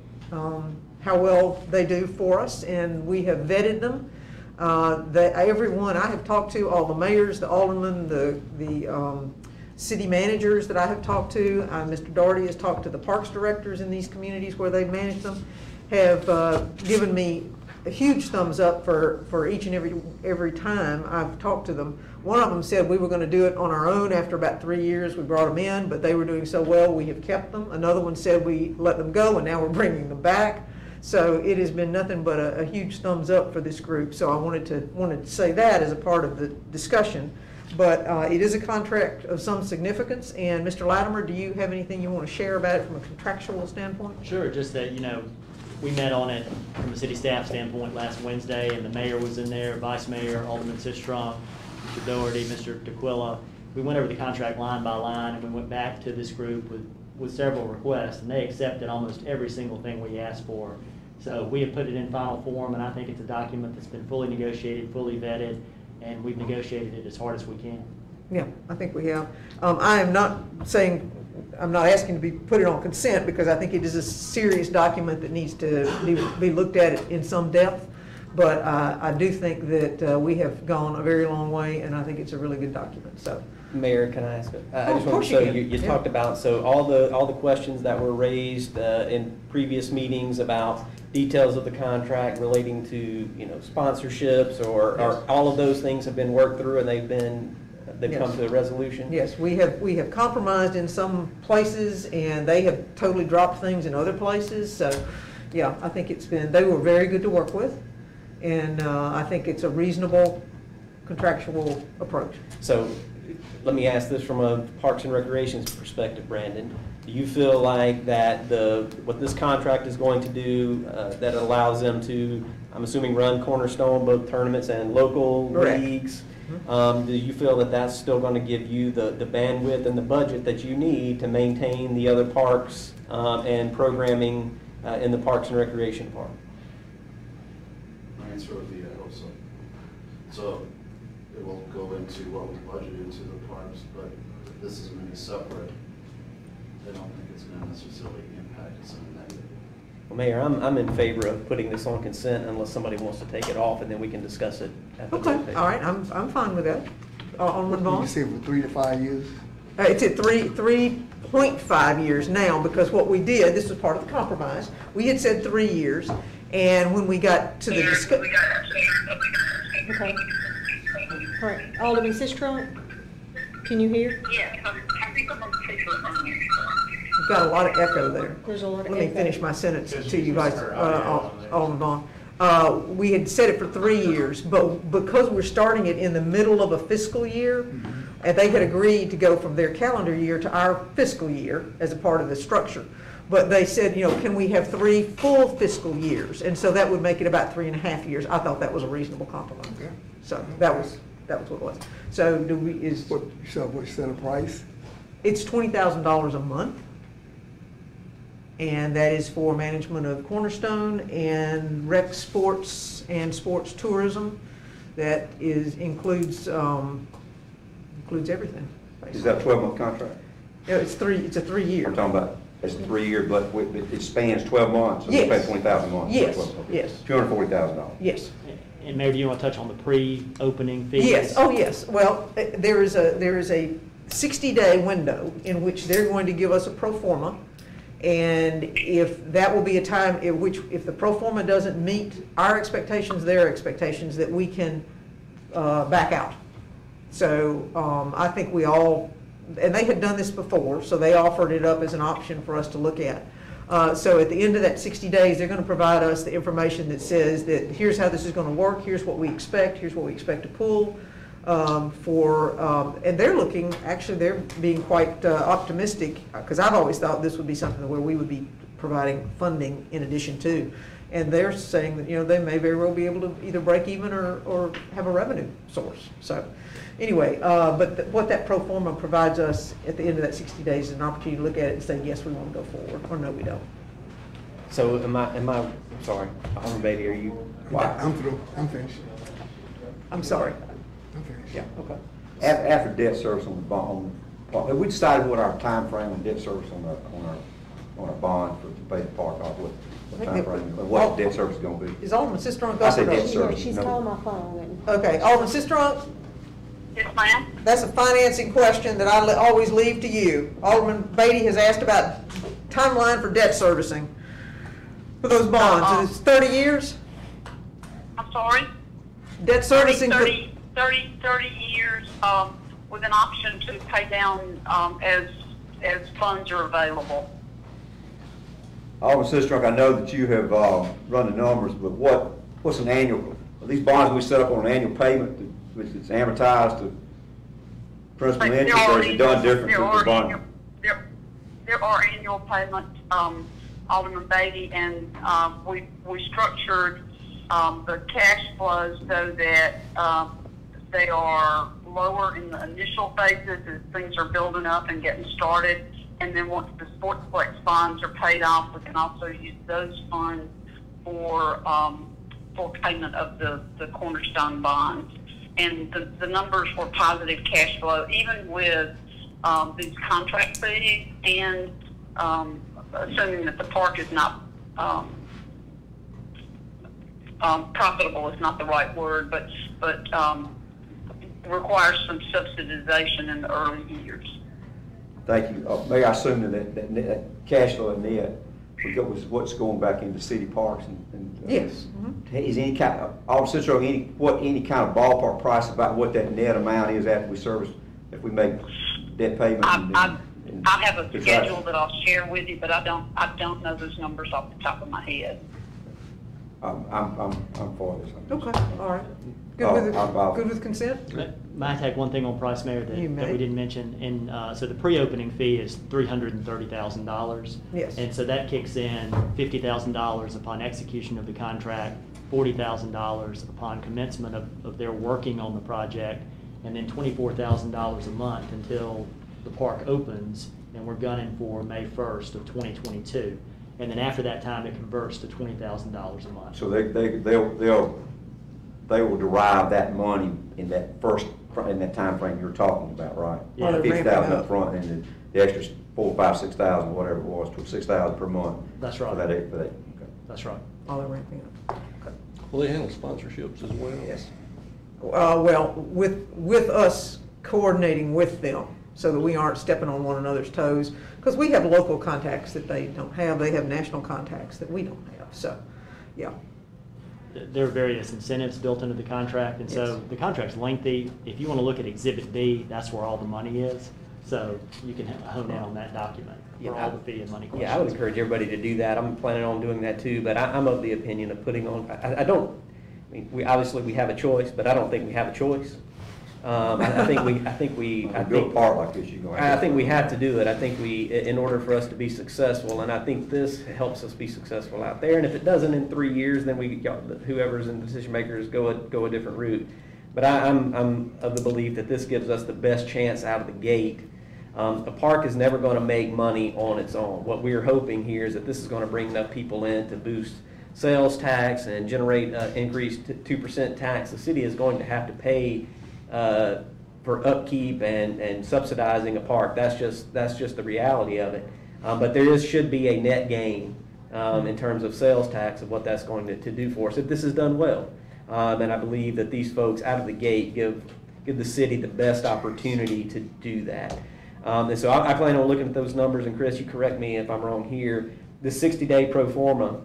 how well they do for us. And we have vetted them. Everyone I have talked to, all the mayors, the aldermen, the city managers that I have talked to, Mr. Doherty has talked to the parks directors in these communities where they've managed them, have given me a huge thumbs up for each and every time I've talked to them. One of them said we were going to do it on our own after about 3 years. We brought them in, but they were doing so well we have kept them. Another one said we let them go and now we're bringing them back. So it has been nothing but a huge thumbs up for this group. So I wanted to say that as a part of the discussion. But it is a contract of some significance. And Mr. Latimer, do you have anything you want to share about it from a contractual standpoint? Sure, just that, we met on it from a city staff standpoint last Wednesday, and the mayor was in there, vice mayor, Alderman Sistrunk, Mr. Doherty, Mr. DeQuilla. We went over the contract line by line, and we went back to this group with several requests, and they accepted almost every single thing we asked for. So we have put it in final form, and I think it's a document that's been fully negotiated, fully vetted, and we've negotiated it as hard as we can. Yeah, I think we have. I am not saying, I'm not asking to be put it on consent, because I think it is a serious document that needs to be looked at in some depth. But I do think that we have gone a very long way, and I think it's a really good document. So, Mayor, can I ask? I Oh, just of course want to. you So can. you Yeah. talked about all the questions that were raised in previous meetings about details of the contract relating to sponsorships or all of those things have been worked through and they've Yes. come to a resolution. yes, we have compromised in some places, and they have totally dropped things in other places. So, yeah, I think they were very good to work with, and I think it's a reasonable contractual approach. So let me ask this from a Parks and Recreation's perspective, Brandon. Do you feel like that what this contract is going to do, that allows them to, I'm assuming, run Cornerstone, both tournaments and local Correct. leagues? Do you feel that that's still going to give you the bandwidth and the budget that you need to maintain the other parks and programming in the Parks and Recreation Park? My answer would be I hope so. So it will go into what we budgeted into the parks, but if this is going to be separate, I don't think it's going to necessarily impact us in a negative. Well, Mayor, I'm in favor of putting this on consent unless somebody wants to take it off, and then we can discuss it at the Okay, vote. all right, I'm fine with that. Alderman Vaughn? You said from 3 to 5 years? It's at 3.5 years now, because what we did, this was part of the compromise, we had said 3 years, and when we got to the discussion. Okay. All right, Alderman Sistrunk, can you hear? Yes, I think I'm on speaker. You've got a lot of echo there. There's a lot of Let me echo. finish my sentence to you guys, Alderman Vaughn. We had said it for 3 years, but because we're starting it in the middle of a fiscal year, and they had agreed to go from their calendar year to our fiscal year as a part of the structure. But they said, can we have 3 full fiscal years? And so that would make it about 3.5 years. I thought that was a reasonable compromise. Okay. So that was what it was. So What you set a price? it's $20,000 a month. And that is for management of Cornerstone and rec sports and sports tourism. That includes everything. Is that a 12-month contract? Yeah, it's a 3-year. We're talking about, it's 3 years, but it spans 12 months, so we Yes. pay $20,000 a month. Yes, Okay. yes. $240,000. Yes. And Mayor, do you want to touch on the pre-opening fees? Yes, oh, yes. Well, there is a 60-day window in which they're going to give us a pro forma. And if that will be a time in which, if the pro forma doesn't meet our expectations, their expectations, that we can back out. So I think we all, and they had done this before, so they offered it up as an option for us to look at. So at the end of that 60 days, they're going to provide us the information that says that here's how this is going to work, here's what we expect to pull. And they're looking, actually they're being quite optimistic, because I've always thought this would be something where we would be providing funding in addition to. And they're saying that, they may very well be able to either break even or have a revenue source. So anyway, what that pro forma provides us at the end of that 60 days is an opportunity to look at it and say, yes, we want to go forward, or no, we don't. So I'm sorry, Alderman Beatty, are you? I'm through. I'm finished. I'm sorry. I'm finished. Yeah, okay. After debt service on the bond, have we decided what our time frame on debt service on our bond to pay the park off? What time frame, what debt service is going to be? Is Alderman Sistrunk? I said debt service. She's no. calling my phone. Okay, Alderman Sistrunk? Yes, ma'am. That's a financing question that I always leave to you. Alderman Beatty has asked about timeline for debt servicing for those bonds. And it's 30 years? I'm sorry? Debt servicing. 30 years with an option to pay down as funds are available. Alderman Sistrunk, I know that you have run the numbers, but what's an annual? Are these bonds we set up on an annual payment, which is amortized to principal and interest, or is it done different to the bond? There are annual payments, Alderman Beatty, and we structured the cash flows so that they are lower in the initial phases as things are building up and getting started. And then once the Sportsplex bonds are paid off, we can also use those funds for payment of the Cornerstone bonds. And the numbers were positive cash flow, even with these contract fees, and assuming that the park is not profitable is not the right word, but requires some subsidization in the early years. Thank you. May I assume that cash flow in net was what's going back into city parks and Yes. Is any kind of, Alderman Sistrunk, any kind of ballpark price about what that net amount is after we service, if we make debt payments? I have a schedule that I'll share with you, but I don't know those numbers off the top of my head. I'm for this. Okay, all right. Good with consent? May I take one thing on price, Mayor, that we didn't mention? And so the pre-opening fee is $330,000. Yes. And so that kicks in $50,000 upon execution of the contract, $40,000 upon commencement of their working on the project, and then $24,000 a month until the park opens, and we're gunning for May 1st of 2022. And then after that time, it converts to $20,000 a month. So they will derive that money in that time frame you're talking about, right? Yeah. They're 50,000 ramping up up. front, and the extra 4,000, 5,000, 6,000, whatever it was, to 6,000 per month. That's right. For that, okay. That's right. While they're ramping up. Okay. Will they handle sponsorships as well? Yes. Well, with us coordinating with them so that we aren't stepping on one another's toes, because we have local contacts that they don't have. They have national contacts that we don't have. So, yeah. There are various incentives built into the contract, and so Yes. the contract's lengthy. If you want to look at Exhibit B, that's where all the money is. So you can hone in on that document Yeah, for all the fee and money questions. Yeah, I would encourage everybody to do that. I'm planning on doing that too, but I'm of the opinion of putting on, I don't, I mean, we have a choice, but I don't think we have a choice. I think we Build a park like this, you're going to have I to. think we have to do it. I think in order for us to be successful, and I think this helps us be successful out there. And if it doesn't in 3 years, then whoever's in the decision makers go a different route. But I'm of the belief that this gives us the best chance out of the gate. A park is never going to make money on its own. What we're hoping here is that this is going to bring enough people in to boost sales tax and generate increased 2% tax. The city is going to have to pay for upkeep and subsidizing a park. That's just the reality of it. But there should be a net gain in terms of sales tax of what that's going to do for us if this is done well. And I believe that these folks out of the gate give the city the best opportunity to do that. And so I plan on looking at those numbers, and Chris, you correct me if I'm wrong here. The 60-day pro forma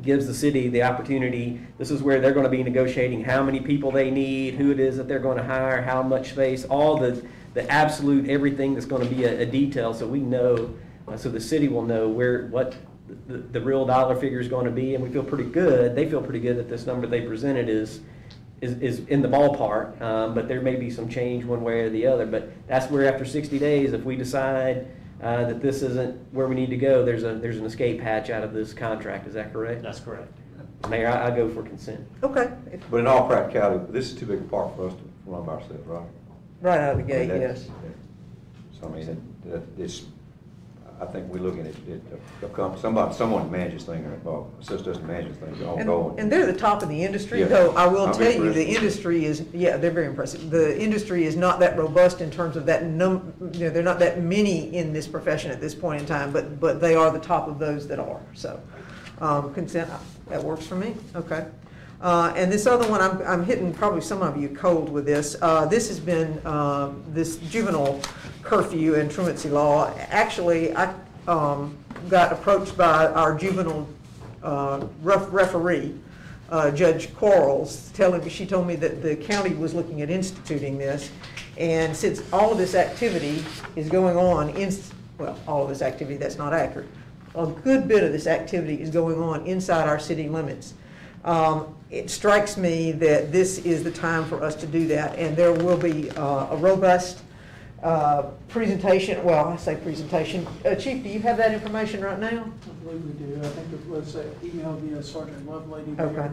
gives the city the opportunity. This is where they're going to be negotiating how many people they need, who it is that they're going to hire, how much space, all the absolute everything that's going to be a detail, so we know, so the city will know what the real dollar figure is going to be, and we feel pretty good. They feel pretty good that this number they presented is in the ballpark, but there may be some change one way or the other. But that's where after 60 days, if we decide that this isn't where we need to go, there's an escape hatch out of this contract. Is that correct? That's correct. Mayor, I go for consent. Okay. But in all practicality, this is too big a park for us to run by ourselves, right? Right out of the gate, I mean, that's- yes. So I mean, I think we're looking at someone manages things, or assist us to manage this thing ongoing. And they're the top of the industry, Yeah. though I will I'm tell you, the impressed. industry is, yeah, they're very impressive. The industry is not that robust in terms of that there are not that many in this profession at this point in time, but they are the top of those that are. So, consent, that works for me, okay. And this other one, I'm hitting probably some of you cold with this. This has been, this juvenile curfew and truancy law. Actually, I got approached by our juvenile referee, Judge Quarles, she told me that the county was looking at instituting this. And since all of this activity is going on, well, all of this activity, that's not accurate. A good bit of this activity is going on inside our city limits. It strikes me that this is the time for us to do that, and there will be a robust presentation. Well, I say presentation. Chief, do you have that information right now? I believe we do. I think it was emailed via Sergeant Lovelady Okay.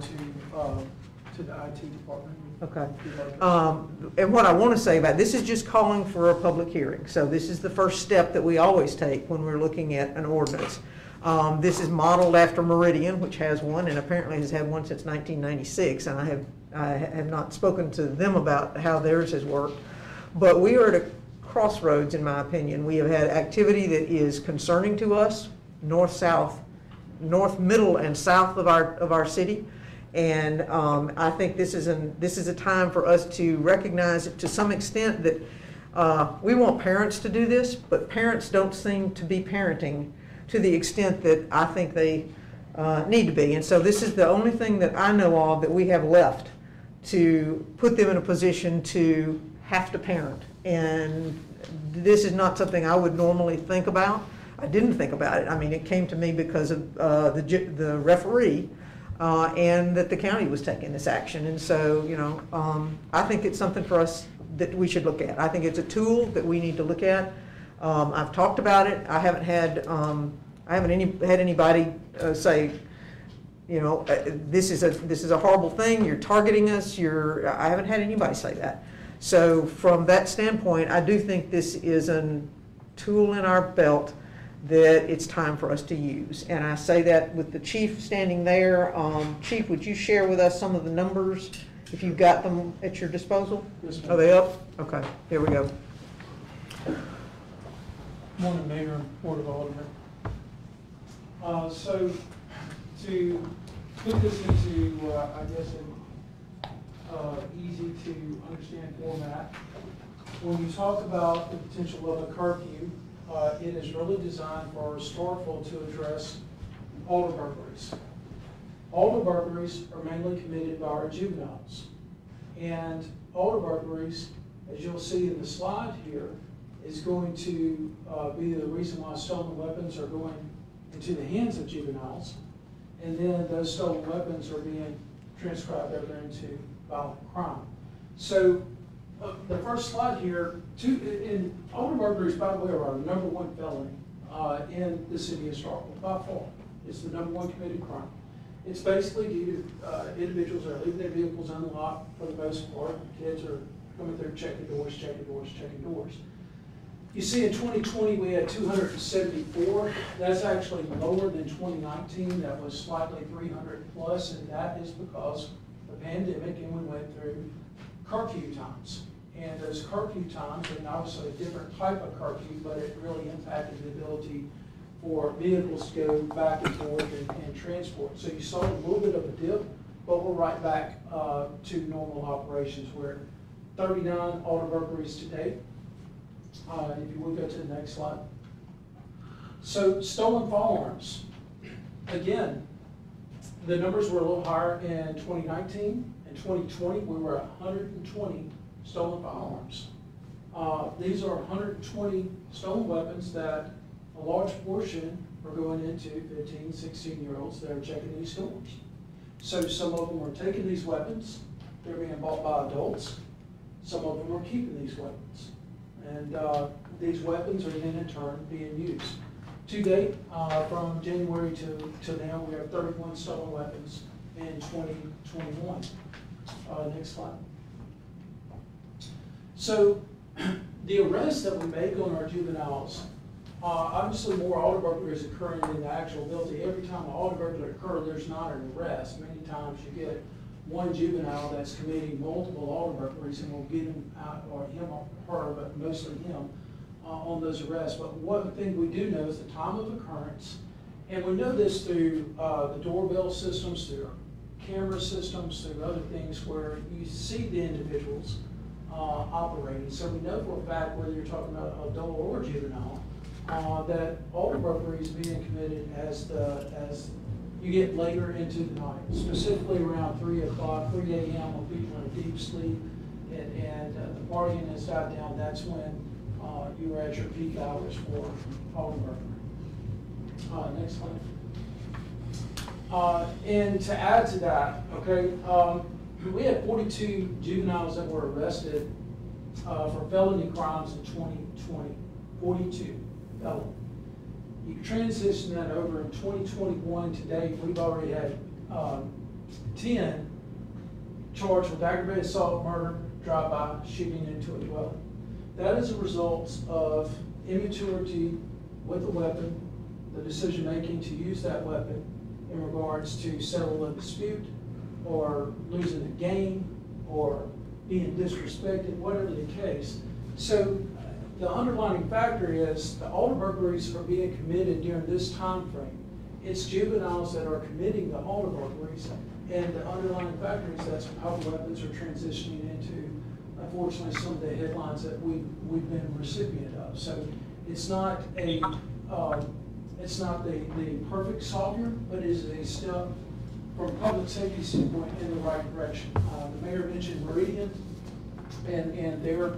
to the IT department. Okay. And what I want to say about this is just calling for a public hearing. So this is the first step that we always take when we're looking at an ordinance. This is modeled after Meridian, which has one, and apparently has had one since 1996. And I have not spoken to them about how theirs has worked. But we are at a crossroads, in my opinion. We have had activity that is concerning to us, north, south, north, middle, and south of our city. And I think this is a time for us to recognize to some extent that we want parents to do this, but parents don't seem to be parenting to the extent that I think they need to be. And so this is the only thing that I know of that we have left to put them in a position to have to parent. And this is not something I would normally think about. I didn't think about it. I mean, it came to me because of the referee and that the county was taking this action. And so, you know, I think it's something for us that we should look at. I think it's a tool that we need to look at. I've talked about it. I haven't had anybody say, you know, this is a horrible thing. You're targeting us. I haven't had anybody say that. So from that standpoint, I do think this is a tool in our belt that it's time for us to use. And I say that with the chief standing there. Chief, would you share with us some of the numbers if you've got them at your disposal? Yes, ma'am. Are they up? Okay, here we go. Morning, Mayor, Board of Aldermen. So to put this into, I guess, an easy to understand format, when you talk about the potential of a curfew, it is really designed for Starkville to address alder burglaries. Alder burglaries are mainly committed by our juveniles. And alder burglaries, as you'll see in the slide here, is going to be the reason why stolen weapons are going into the hands of juveniles. And then those stolen weapons are being transcribed over into violent crime. So the first slide here, alder burglaries, by the way, are our #1 felony in the city of Starkville, by far. It's the #1 committed crime. It's basically due to individuals that are leaving their vehicles unlocked for the most part. Kids are coming through, checking doors, checking doors, checking doors. You see in 2020 we had 274. That's actually lower than 2019. That was slightly 300 plus, and that is because the pandemic and we went through curfew times. And those curfew times, and obviously a different type of curfew, but it really impacted the ability for vehicles to go back and forth and transport. So you saw a little bit of a dip, but we're right back to normal operations. We're at 39 alder burglaries to date. If you would go to the next slide. So stolen firearms. Again, the numbers were a little higher in 2019. In 2020, we were at 120 stolen firearms. These are 120 stolen weapons that a large portion are going into 15, 16-year-olds that are checking these stores. So some of them are taking these weapons, they're being bought by adults. Some of them are keeping these weapons. And these weapons are then in turn being used. To date, from January to now, we have 31 stolen weapons in 2021. Next slide. So the arrests that we make on our juveniles, obviously more alder burglaries occurring than the actual ability. Every time an alder burglary occurs, there's not an arrest. Many times you get one juvenile that's committing multiple alder burglaries, and we'll get him out, or him or her, but mostly him, on those arrests. But one thing we do know is the time of occurrence, and we know this through the doorbell systems, through camera systems, through other things where you see the individuals operating. So we know for a fact, whether you're talking about adult or juvenile, that alder burglary is being committed as you get later into the night, specifically around 3 o'clock, 3 a.m. when people are in deep sleep and the partying has died down. That's when you are at your peak hours for alder burglary. Next slide. And to add to that, okay, we had 42 juveniles that were arrested for felony crimes in 2020. 42 felony. You transition that over in 2021 today, we've already had 10 charged with aggravated assault, murder, drive-by, shooting into a dwelling. That is a result of immaturity with a weapon, the decision-making to use that weapon in regards to settle a dispute, or losing a game, or being disrespected, whatever the case. So the underlying factor is the alder burglaries are being committed during this time frame. It's juveniles that are committing the alder burglaries, and the underlying factor is that's how the weapons are transitioning into, unfortunately, some of the headlines that we've been recipient of. So it's not a the perfect solver, but it is a step from a public safety standpoint in the right direction. The mayor mentioned Meridian and their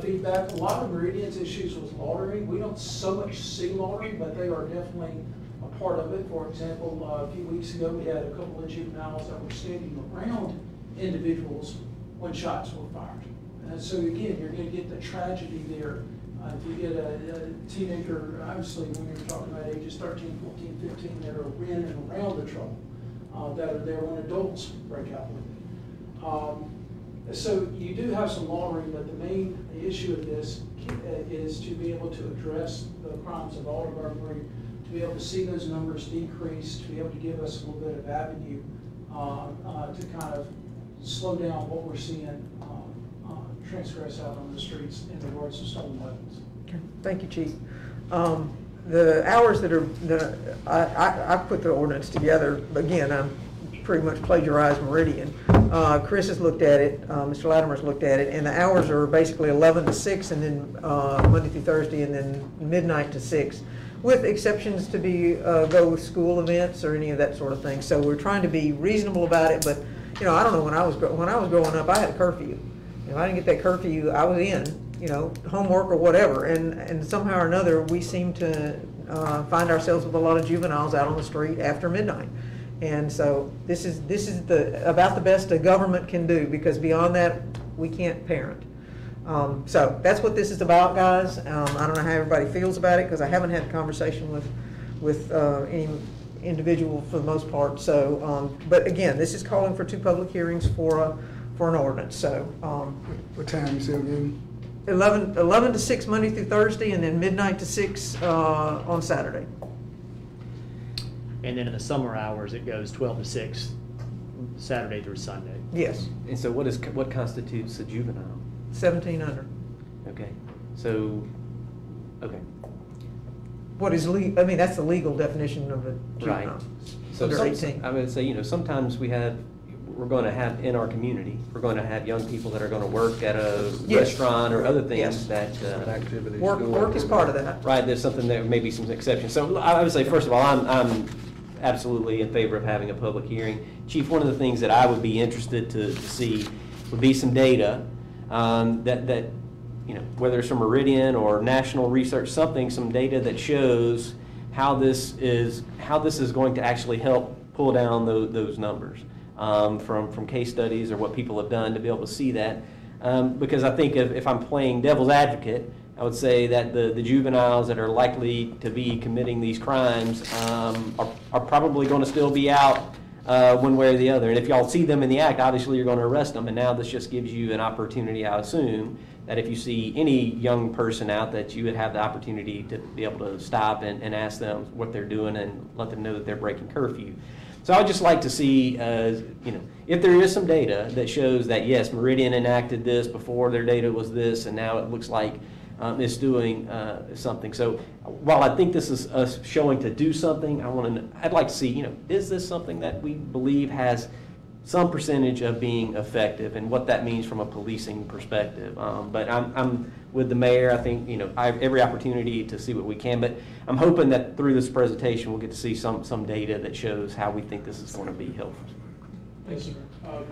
feedback. A lot of Meridian's issues with laundering. We don't so much see laundering, but they are definitely a part of it. For example, a few weeks ago, we had a couple of juveniles that were standing around individuals when shots were fired. And so again, you're going to get the tragedy there. If you get a teenager, obviously when you're talking about ages 13, 14, 15, that are in and around the trouble, that are there when adults break out with it. So you do have some laundering, but the main issue of this is to be able to address the crimes of alder burglary, to be able to see those numbers decrease, to be able to give us a little bit of avenue to kind of slow down what we're seeing transgress out on the streets in regards to stolen weapons. Okay. Thank you, Chief. The hours I put the ordinance together, again, I'm pretty much plagiarized Meridian. Chris has looked at it, Mr. Latimer's looked at it, and the hours are basically 11 to 6, and then Monday through Thursday, and then midnight to 6, with exceptions to go with school events or any of that sort of thing. So we're trying to be reasonable about it, but I don't know, when I was growing up, I had a curfew. If I didn't get that curfew, I was in, homework or whatever, and somehow or another, we seem to find ourselves with a lot of juveniles out on the street after midnight. And so this is about the best a government can do, because beyond that, we can't parent. So that's what this is about, guys. I don't know how everybody feels about it, because I haven't had a conversation with any individual for the most part. So, but again, this is calling for 2 public hearings for an ordinance. So, What time is it again? 11 to 6 Monday through Thursday, and then midnight to 6 on Saturday. And then in the summer hours, it goes 12 to 6, Saturday through Sunday. Yes. And so what constitutes a juvenile? 17 under. Okay, so, okay. What is legal? I mean, that's the legal definition of a juvenile. Right. So Under 18. I would say, sometimes we're going to have in our community, we're going to have young people that are going to work at a Yes. restaurant or other things Yes. that. Activities. Work is part of that. Right, there's something, there may be some exceptions. So I would say, first of all, I'm absolutely in favor of having a public hearing. Chief, one of the things that I would be interested to see would be some data that whether it's from Meridian or national research, some data that shows how this is going to actually help pull down those numbers from case studies or what people have done, to be able to see that. Because I think if I'm playing devil's advocate, I would say that the juveniles that are likely to be committing these crimes are probably going to still be out one way or the other. And if y'all see them in the act, obviously you're going to arrest them. And now this just gives you an opportunity, I assume, that if you see any young person out, that you would have the opportunity to be able to stop and ask them what they're doing and let them know that they're breaking curfew. So I would just like to see, if there is some data that shows that, yes, Meridian enacted this before, their data was this, and now it looks like it's doing something. So while I think this is us showing to do something, I'd like to see, is this something that we believe has some percentage of being effective, and what that means from a policing perspective. But I'm with the mayor. I think I have every opportunity to see what we can. But I'm hoping that through this presentation we'll get to see some data that shows how we think this is going to be helpful. Thank you.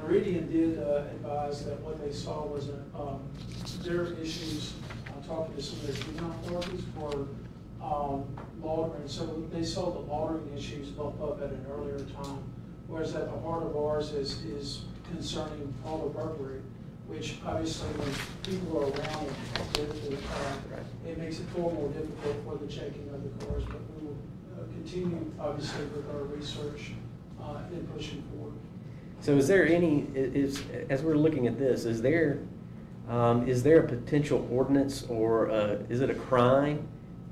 Meridian did advise that what they saw was their issues. Talking to some of their juvenile authorities for laundering. So they saw the laundering issues bump up at an earlier time. Whereas at the heart of ours is concerning auto burglary, which obviously when people are around and active, it makes it far more difficult for the checking of the cars. But we will continue, obviously, with our research and pushing forward. So is there as we're looking at this, is there a potential ordinance, or is it a crime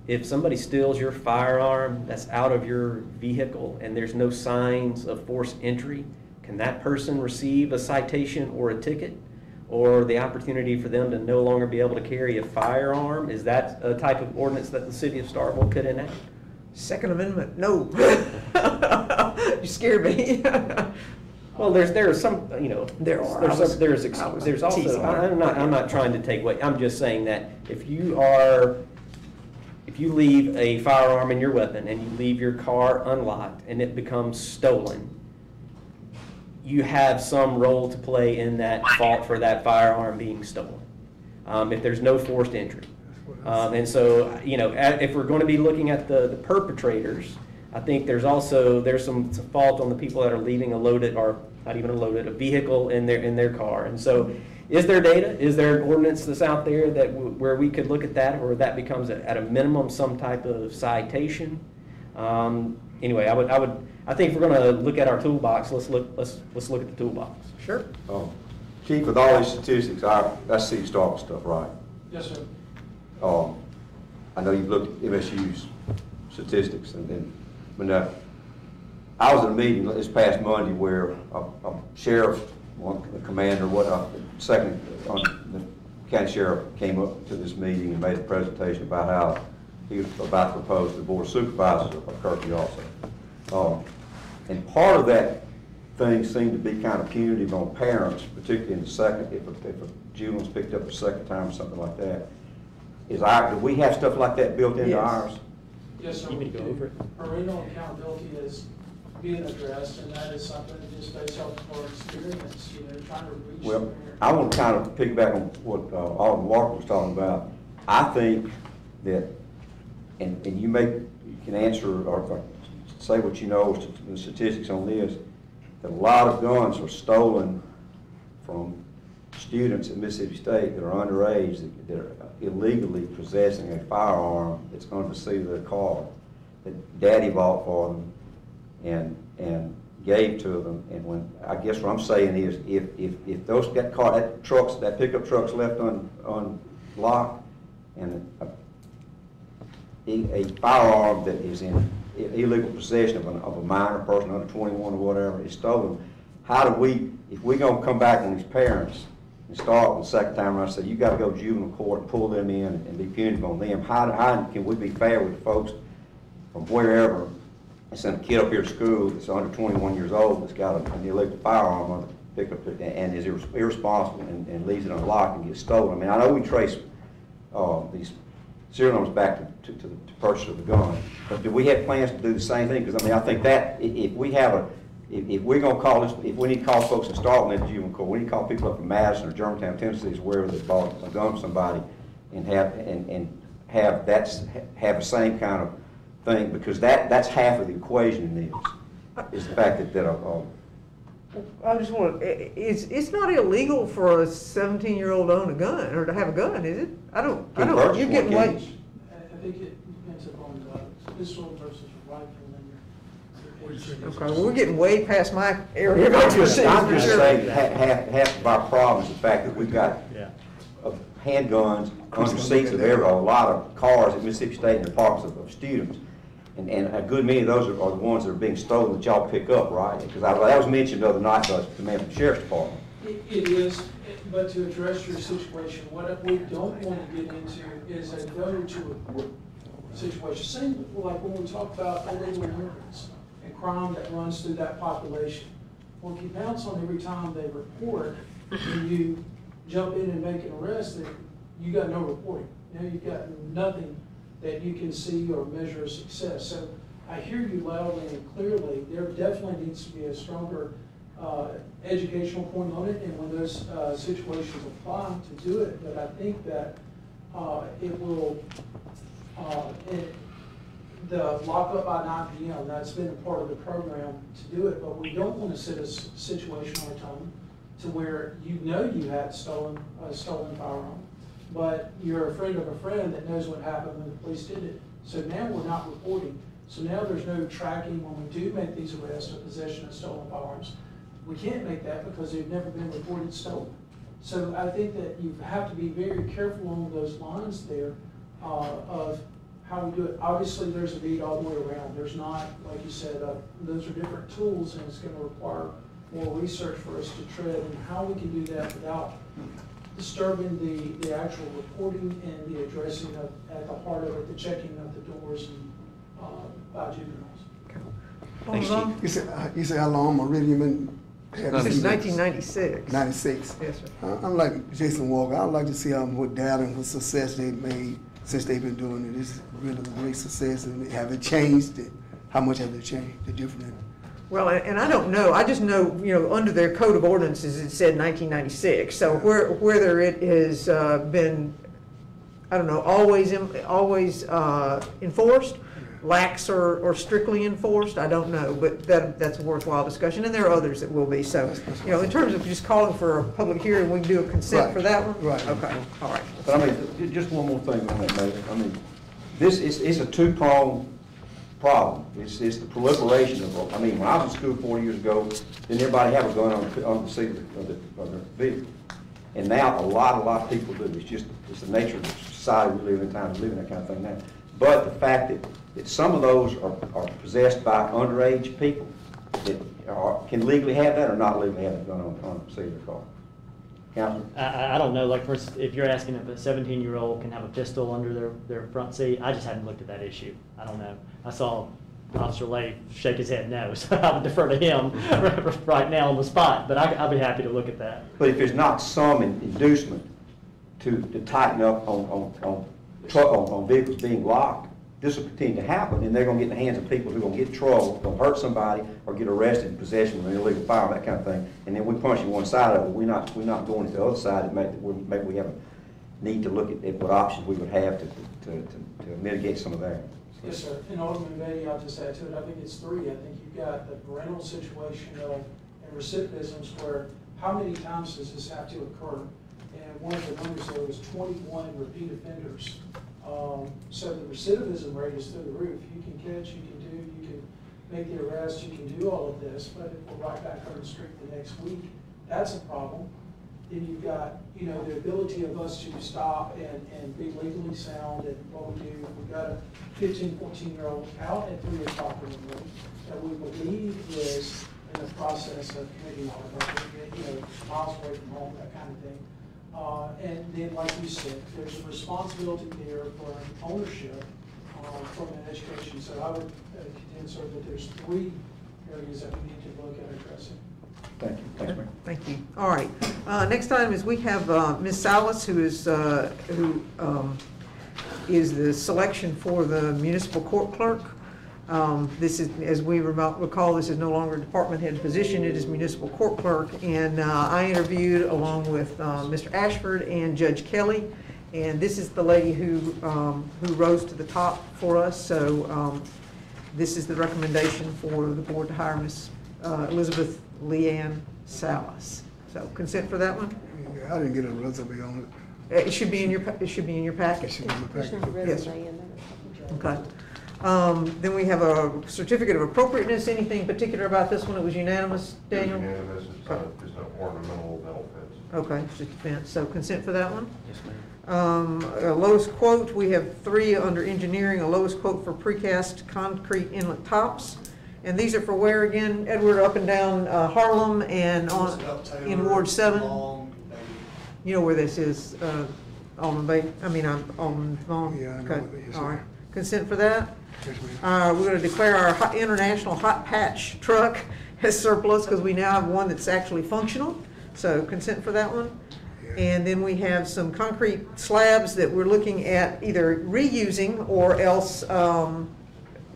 if somebody steals your firearm that's out of your vehicle and there's no signs of forced entry? Can that person receive a citation or a ticket, or the opportunity for them to no longer be able to carry a firearm? Is that a type of ordinance that the city of Starkville could enact? Second Amendment, no. You scared me. Well, there's some, There are. There's also, I'm not trying to take away, I'm just saying that if you leave a firearm in your weapon and you leave your car unlocked and it becomes stolen, you have some role to play in that fault for that firearm being stolen, if there's no forced entry. And so, if we're going to be looking at the perpetrators, I think there's some fault on the people that are leaving a loaded, or not even a loaded, a vehicle in their car. And so, is there data? Is there an ordinance that's out there where we could look at that, or that becomes at a minimum some type of citation? Anyway, I think if we're going to look at our toolbox, let's look at the toolbox. Sure. Chief, with all these statistics, that's city Starkville stuff, right? Yes, sir. I know you've looked at MSU's statistics, and when I was at a meeting this past Monday where a sheriff the commander, second, the county sheriff came up to this meeting and made a presentation about how he was about to propose to the board of supervisors a curfew also. And part of that thing seemed to be kind of punitive on parents, particularly in the second, if a juvenile's picked up a second time or something like that. Do we have stuff like that built into ours? Yes, sir. You mean to go over it? Parental accountability is being addressed, and that is something that just based off of our experience, trying to reach. Well, I want to kind of piggyback on what Alderman Walker was talking about. I think that, and you can answer or say what you know, the statistics on this, that a lot of guns are stolen from students at Mississippi State that are underage, that are illegally possessing a firearm that's under the seat of their car, that daddy bought for them and gave to them. And when, I guess what I'm saying is, if that pickup truck's left unlocked, and a firearm that is in illegal possession of a minor person under 21 or whatever is stolen, how do we, if we're going to come back on these parents and start with the second time around and say, you got to go to juvenile court and pull them in and be punitive on them, how can we be fair with the folks from wherever and send a kid up here to school that's under 21 years old that's got an illegal firearm on the pickup and is irresponsible and leaves it unlocked and gets stolen? I mean, I know we trace these serial numbers back to the purchase of the gun, but do we have plans to do the same thing? Because I mean, I think that if we're going to call this, if we need to call folks in Starkville into juvenile court, we need to call people up from Madison or Germantown, Tennessee, wherever they bought a gun from somebody, and have the same kind of thing, because that's half of the equation in this, is the fact that I just want, it's not illegal for a 17-year-old to own a gun, or to have a gun, is it? I don't, you're getting way. I think it depends upon pistol versus rifle. Okay, well, we're getting way past my area. I'm just saying half of our problem is the fact that we've got handguns under seats of a lot of cars at Mississippi State and the parks of students. And a good many of those are the ones that are being stolen that y'all pick up, right? Because that was mentioned the other night by the man from the Sheriff's Department. It is, but to address your situation, what we don't want to get into is a go-to situation. Same like when we talk about illegal immigrants and crime that runs through that population. Well, if you bounce on every time they report and you jump in and make an arrest, then you got no reporting. Now you've got nothing that you can see or measure success. So I hear you loudly and clearly. There definitely needs to be a stronger educational point on it, and when those situations apply, to do it. But I think that it will, the lockup by 9 p.m., that's been a part of the program to do it, but we don't want to set a situation on our tongue to where you know you had a stolen firearm, but you're a friend of a friend that knows what happened when the police did it. So now we're not reporting. So now there's no tracking when we do make these arrests of possession of stolen firearms. We can't make that because they've never been reported stolen. So I think that you have to be very careful along those lines there of how we do it. Obviously, there's a need all the way around. There's not, like you said, those are different tools, and it's going to require more research for us to tread and how we can do that without disturbing the actual reporting and the addressing of, at the heart of it, the checking of the doors and by juveniles. You say how long Meridian been? Since 1996. 96. Yes, sir. I'm like Jason Walker. I'd like to see what data and what success they've made since they've been doing it. It's really a great success, and have it changed? How much have they changed? The different. Well, and I don't know. I just know, under their code of ordinances, it said 1996. So whether it has been, I don't know, always enforced, lax or strictly enforced, I don't know. But that's a worthwhile discussion, and there are others that will be. So, in terms of just calling for a public hearing, we can do a consent for that one. Right. Okay. All right. But I mean, just one more thing on that, Mayor. I mean, this is a two-pronged problem. It's the proliferation of, I mean, when I was in school 40 years ago, didn't everybody have a gun on the seat of their vehicle? And now a lot of people do. It's the nature of the society we live in, the time we live in, that kind of thing now. But the fact that some of those are possessed by underage people, that can legally have that or not legally have a gun on a cellular car? Counselor? I don't know, like, for instance, if you're asking if a 17-year-old can have a pistol under their front seat, I just haven't looked at that issue. I don't know. I saw Officer Lay shake his head no, so I would defer to him right now on the spot, but I'll be happy to look at that. But if there's not some inducement to tighten up on vehicles being locked, this will continue to happen, and they're gonna get in the hands of people who are gonna get in trouble, gonna hurt somebody, or get arrested in possession of an illegal firearm, that kind of thing. And then we punch one side of it, we're not going to the other side, and maybe we have a need to look at what options we would have to mitigate some of that. Yes, sir. And Alderman Beatty, I'll just add to it, I think it's three. I think you've got the parental situation and recidivisms where how many times does this have to occur? And one of the numbers there was 21 repeat offenders. So the recidivism rate is through the roof. You can catch, you can make the arrest, you can do all of this, but if we're right back on the street the next week, that's a problem. Then you've got, the ability of us to stop and be legally sound, and what we do, we've got a 15, 14-year-old out at 3 o'clock in the morning that we believe is in the process of committing murder, miles away from home, that kind of thing. And then, like you said, there's a responsibility there for ownership from an education. So I would contend, sir, that there's 3 areas that we need to look at addressing. Thank you. Thanks, Mayor. Thank you. All right. Next item is we have Ms. Salas, who is the selection for the municipal court clerk. This is, as we recall, this is no longer a department head position. It is municipal court clerk. And I interviewed along with Mr. Ashford and Judge Kelly. And this is the lady who rose to the top for us. So this is the recommendation for the board to hire Ms. Elizabeth Leanne Salas. So consent for that one? Yeah, I didn't get a resume on it. It should be in your packet. It should be in the package. Yes. Okay. Then we have a certificate of appropriateness. Anything particular about this one? It was unanimous, Daniel? It's unanimous. It's just an ornamental benefits. Okay, just event. So consent for that one? Yes, ma'am. Lowest quote, we have 3 under engineering, a lowest quote for precast concrete inlet tops. And these are for where again, Edward, up and down Harlem and in Ward 7? You know where this is, Alderman Bay? Alderman Vaughn? Yeah, I know Okay. what it is. All right. Consent for that? Yes, ma'am. We're going to declare our international hot patch truck as surplus because we now have one that's actually functional. So consent for that one. And then we have some concrete slabs that we're looking at either reusing or else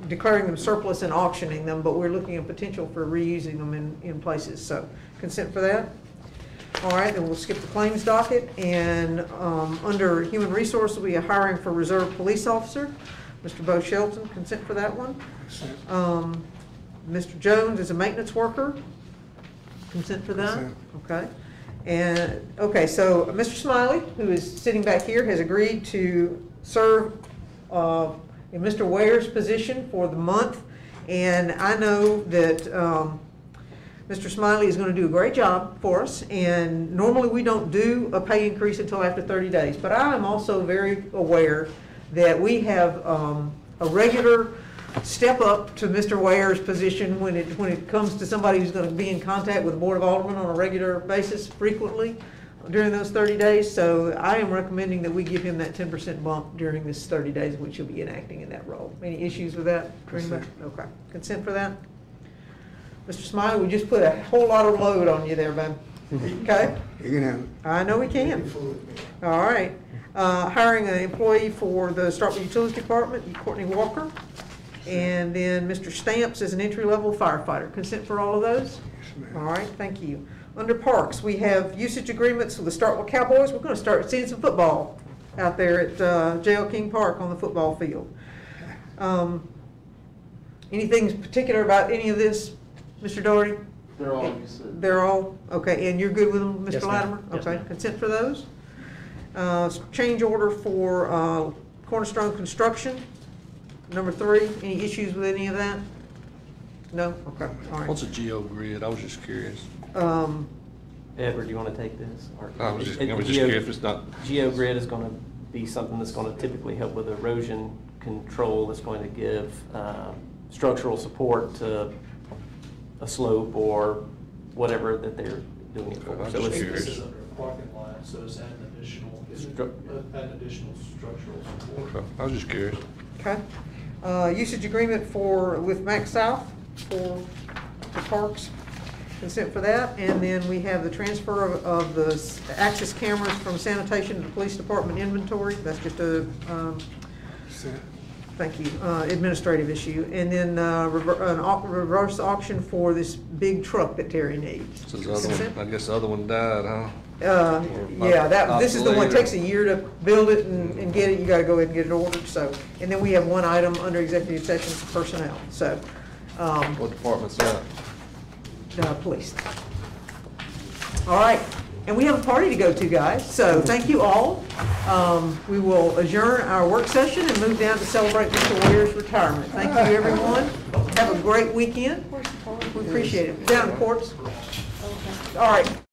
declaring them surplus and auctioning them, but we're looking at potential for reusing them in places. So consent for that. All right, then we'll skip the claims docket. And under human resources, we are hiring for reserve police officer. Mr. Bo Shelton, consent for that one. Mr. Jones is a maintenance worker. Consent for that? Consent. Okay. And, okay, so Mr. Smiley, who is sitting back here, has agreed to serve in Mr. Ware's position for the month. And I know that Mr. Smiley is going to do a great job for us. And normally we don't do a pay increase until after 30 days. But I am also very aware that we have a regular step up to Mr. Ware's position when it comes to somebody who's going to be in contact with the Board of Aldermen on a regular basis frequently during those 30 days. So I am recommending that we give him that 10% bump during this 30 days in which he'll be enacting in that role. Any issues with that? Consent. Okay. Consent for that? Mr. Smiley, we just put a whole lot of load on you there, man. Okay? You can have it. I know we can. All right. Hiring an employee for the Starkville Utilities Department, Courtney Walker. And then Mr. Stamps is an entry-level firefighter. Consent for all of those? Yes, ma'am. All right, thank you. Under parks, we have usage agreements with the Starkville Cowboys. We're going to start seeing some football out there at J.L. King Park on the football field. Anything particular about any of this, Mr. Doherty? They're all, you said. They're all? Okay, and you're good with them, Mr. Yes, ma'am. Latimer? Yes, Okay, ma'am. consent for those. Change order for Cornerstone Construction. Number 3, any issues with any of that? No? Okay, all right. What's a geo grid? I was just curious. Edward, do you want to take this? Or- I was just Geo- curious if it's not. GeoGrid is going to be something that's going to typically help with erosion control. That's going to give structural support to a slope or whatever that they're doing it for. So it's, This is under a parking lot, so it's adding additional structural support. Okay, I was just curious. Okay. Usage agreement with Max South for the parks, consent for that. And then we have the transfer of the access cameras from sanitation to the police department inventory. That's just a, thank you, administrative issue. And then reverse auction for this big truck that Terry needs. So the other one, I guess the other one died, huh? Yeah, this is the one, it takes a year to build it and get it, you gotta go ahead and get it ordered, so. And then we have one item under executive session for personnel, so. What department's that? Police. All right, and we have a party to go to, guys, so thank you all. We will adjourn our work session and move down to celebrate Mr. Ware's retirement. Thank you, everyone. Have a great weekend. We appreciate it. Down in the courts. All right.